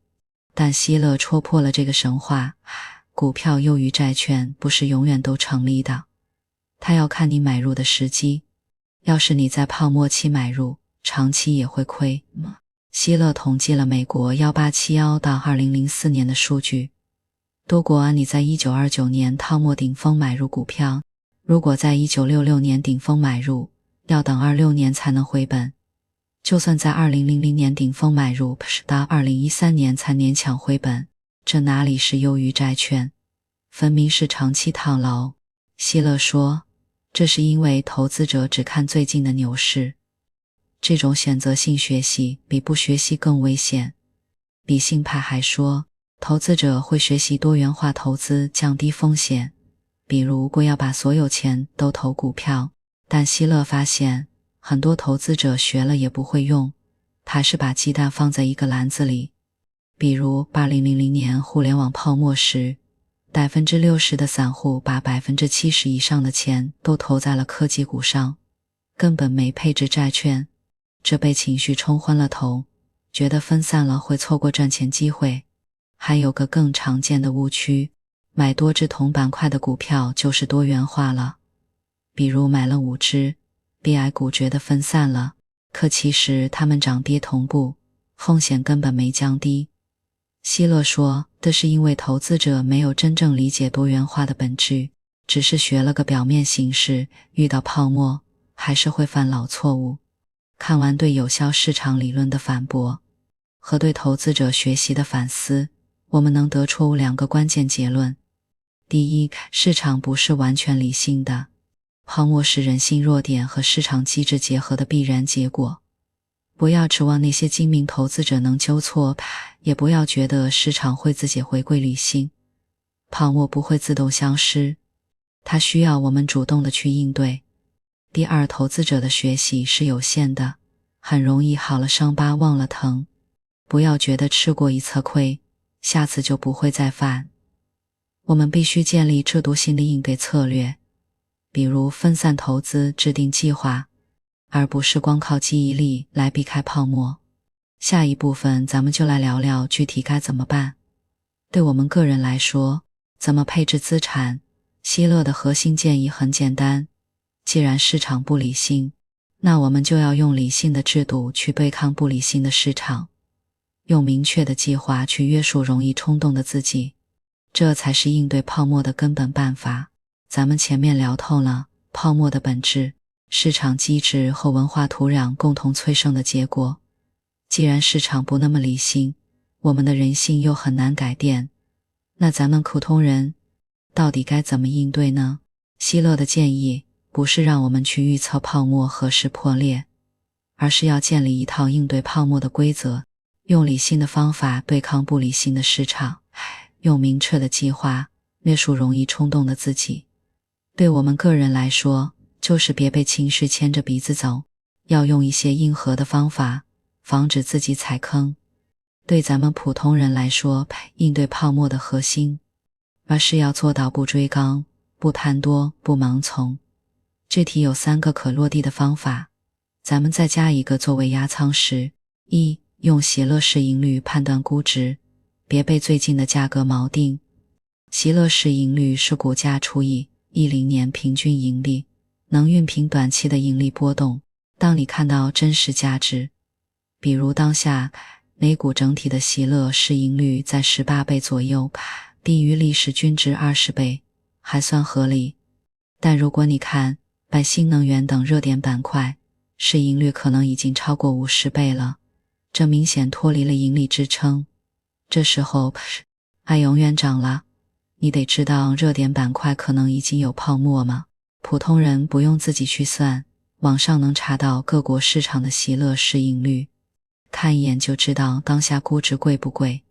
Speaker 1: 但希勒戳破了这个神话，股票优于债券不是永远都成立的，它要看你买入的时机。要是你在泡沫期买入，长期也会亏。希勒统计了美国1871到2004年的数据，如果你在1929年泡沫顶峰买入股票，如果在1966年顶峰买入，要等26年才能回本。就算在2000年顶峰买入，到2013年才勉强回本，这哪里是优于债券，分明是长期套牢。希勒说，这是因为投资者只看最近的牛市。这种选择性学习比不学习更危险。理性派还说，投资者会学习多元化投资，降低风险，比如不要把所有钱都投股票。但希勒发现，很多投资者学了也不会用，还是把鸡蛋放在一个篮子里。比如2000年互联网泡沫时，60%的散户把70%以上的钱都投在了科技股上，根本没配置债券，这被情绪冲昏了头，觉得分散了会错过赚钱机会。还有个更常见的误区，买多只同板块的股票就是多元化了。比如买了5只 BI 股，觉得分散了，可其实它们涨跌同步，风险根本没降低。希勒说，这是因为投资者没有真正理解多元化的本质，只是学了个表面形式，遇到泡沫还是会犯老错误。看完对有效市场理论的反驳和对投资者学习的反思，我们能得出2个关键结论。第一，市场不是完全理性的，泡沫是人性弱点和市场机制结合的必然结果。不要指望那些精明投资者能纠错，也不要觉得市场会自己回归理性。泡沫不会自动消失，它需要我们主动的去应对。第二，投资者的学习是有限的，很容易好了伤疤忘了疼。不要觉得吃过一次亏，下次就不会再犯。我们必须建立制度性的应对策略，比如分散投资，制定计划，而不是光靠记忆力来避开泡沫。下一部分咱们就来聊聊具体该怎么办。对我们个人来说，怎么配置资产？希勒的核心建议很简单，既然市场不理性，那我们就要用理性的制度去对抗不理性的市场，用明确的计划去约束容易冲动的自己，这才是应对泡沫的根本办法。咱们前面聊透了泡沫的本质，市场机制和文化土壤共同催生的结果。既然市场不那么理性，我们的人性又很难改变，那咱们普通人到底该怎么应对呢？希勒的建议不是让我们去预测泡沫何时破裂，而是要建立一套应对泡沫的规则，用理性的方法对抗不理性的市场，用明确的计划约束容易冲动的自己。对我们个人来说，就是别被情绪牵着鼻子走，要用一些硬核的方法防止自己踩坑。对咱们普通人来说，应对泡沫的核心而是要做到不追高，不贪多，不盲从。具体有3个可落地的方法，咱们再加一个作为压舱石。一，用希勒市盈率判断估值，别被最近的价格锚定。希勒市盈率是股价除以10年平均盈利，能熨平短期的盈利波动。当你看到真实价值，比如当下美股整体的希勒市盈率在18倍左右，低于历史均值20倍，还算合理。但如果你看新能源等热点板块，市盈率可能已经超过50倍了，这明显脱离了盈利支撑。这时候爱永远涨了，你得知道热点板块可能已经有泡沫吗？普通人不用自己去算，网上能查到各国市场的希勒市盈率，看一眼就知道当下估值贵不贵。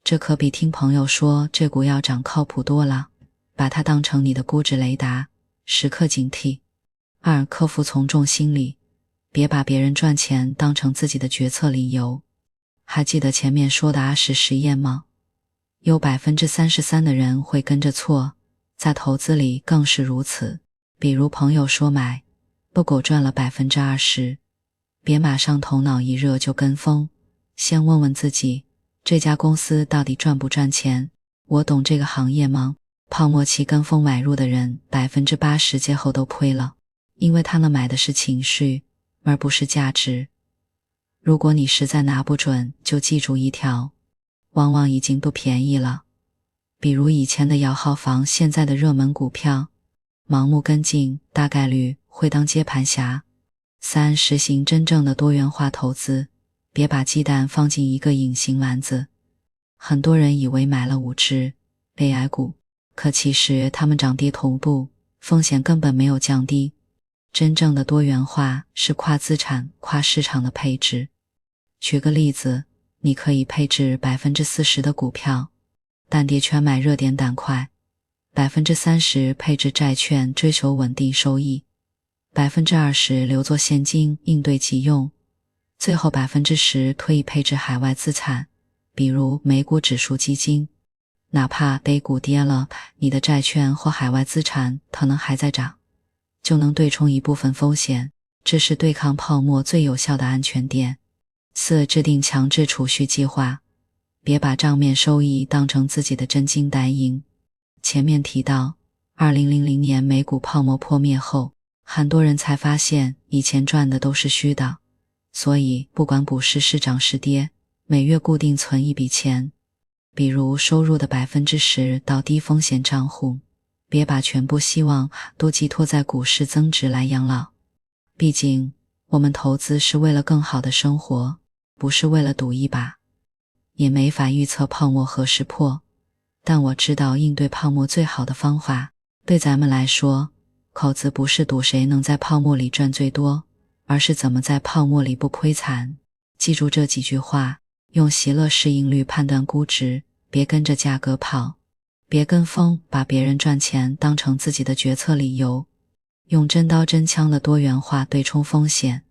Speaker 1: 这可比听朋友说这股要涨靠谱多了，把它当成你的估值雷达，时刻警惕。2，克服从众心理，别把别人赚钱当成自己的决策理由。还记得前面说的阿什实验吗？有 33% 的人会跟着错，在投资里更是如此。比如朋友说买，不狗赚了 20%， 别马上头脑一热就跟风，先问问自己，这家公司到底赚不赚钱？我懂这个行业吗？泡沫期跟风买入的人 80% 节后都亏了，因为他们买的是情绪，而不是价值。如果你实在拿不准，就记住一条，往往已经不便宜了。比如以前的摇号房，现在的热门股票，盲目跟进大概率会当接盘侠。3. 实行真正的多元化投资，别把鸡蛋放进一个隐形篮子。很多人以为买了5只 AI 股，可其实它们涨跌同步，风险根本没有降低。真正的多元化是跨资产、跨市场的配置。举个例子，你可以配置 40% 的股票，但跌全买热点板块， 30% 配置债券追求稳定收益， 20% 留作现金应对急用，最后 10% 可以配置海外资产，比如美股指数基金。哪怕 A 股跌了，你的债券或海外资产可能还在涨，就能对冲一部分风险，这是对抗泡沫最有效的安全垫。4. 制定强制储蓄计划，别把账面收益当成自己的真金白银。前面提到2000年美股泡沫破灭后，很多人才发现以前赚的都是虚的，所以不管股市是涨是跌，每月固定存一笔钱，比如收入的 10% 到低风险账户，别把全部希望都寄托在股市增值来养老。毕竟我们投资是为了更好的生活，不是为了赌一把。也没法预测泡沫何时破，但我知道应对泡沫最好的方法。对咱们来说，口子不是赌谁能在泡沫里赚最多，而是怎么在泡沫里不亏惨。记住这几句话，用席勒市盈率判断估值，别跟着价格跑，别跟风把别人赚钱当成自己的决策理由，用真刀真枪的多元化对冲风险，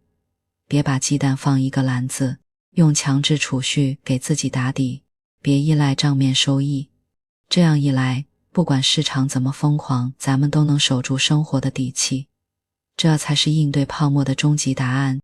Speaker 1: 别把鸡蛋放一个篮子，用强制储蓄给自己打底，别依赖账面收益。这样一来，不管市场怎么疯狂，咱们都能守住生活的底气。这才是应对泡沫的终极答案。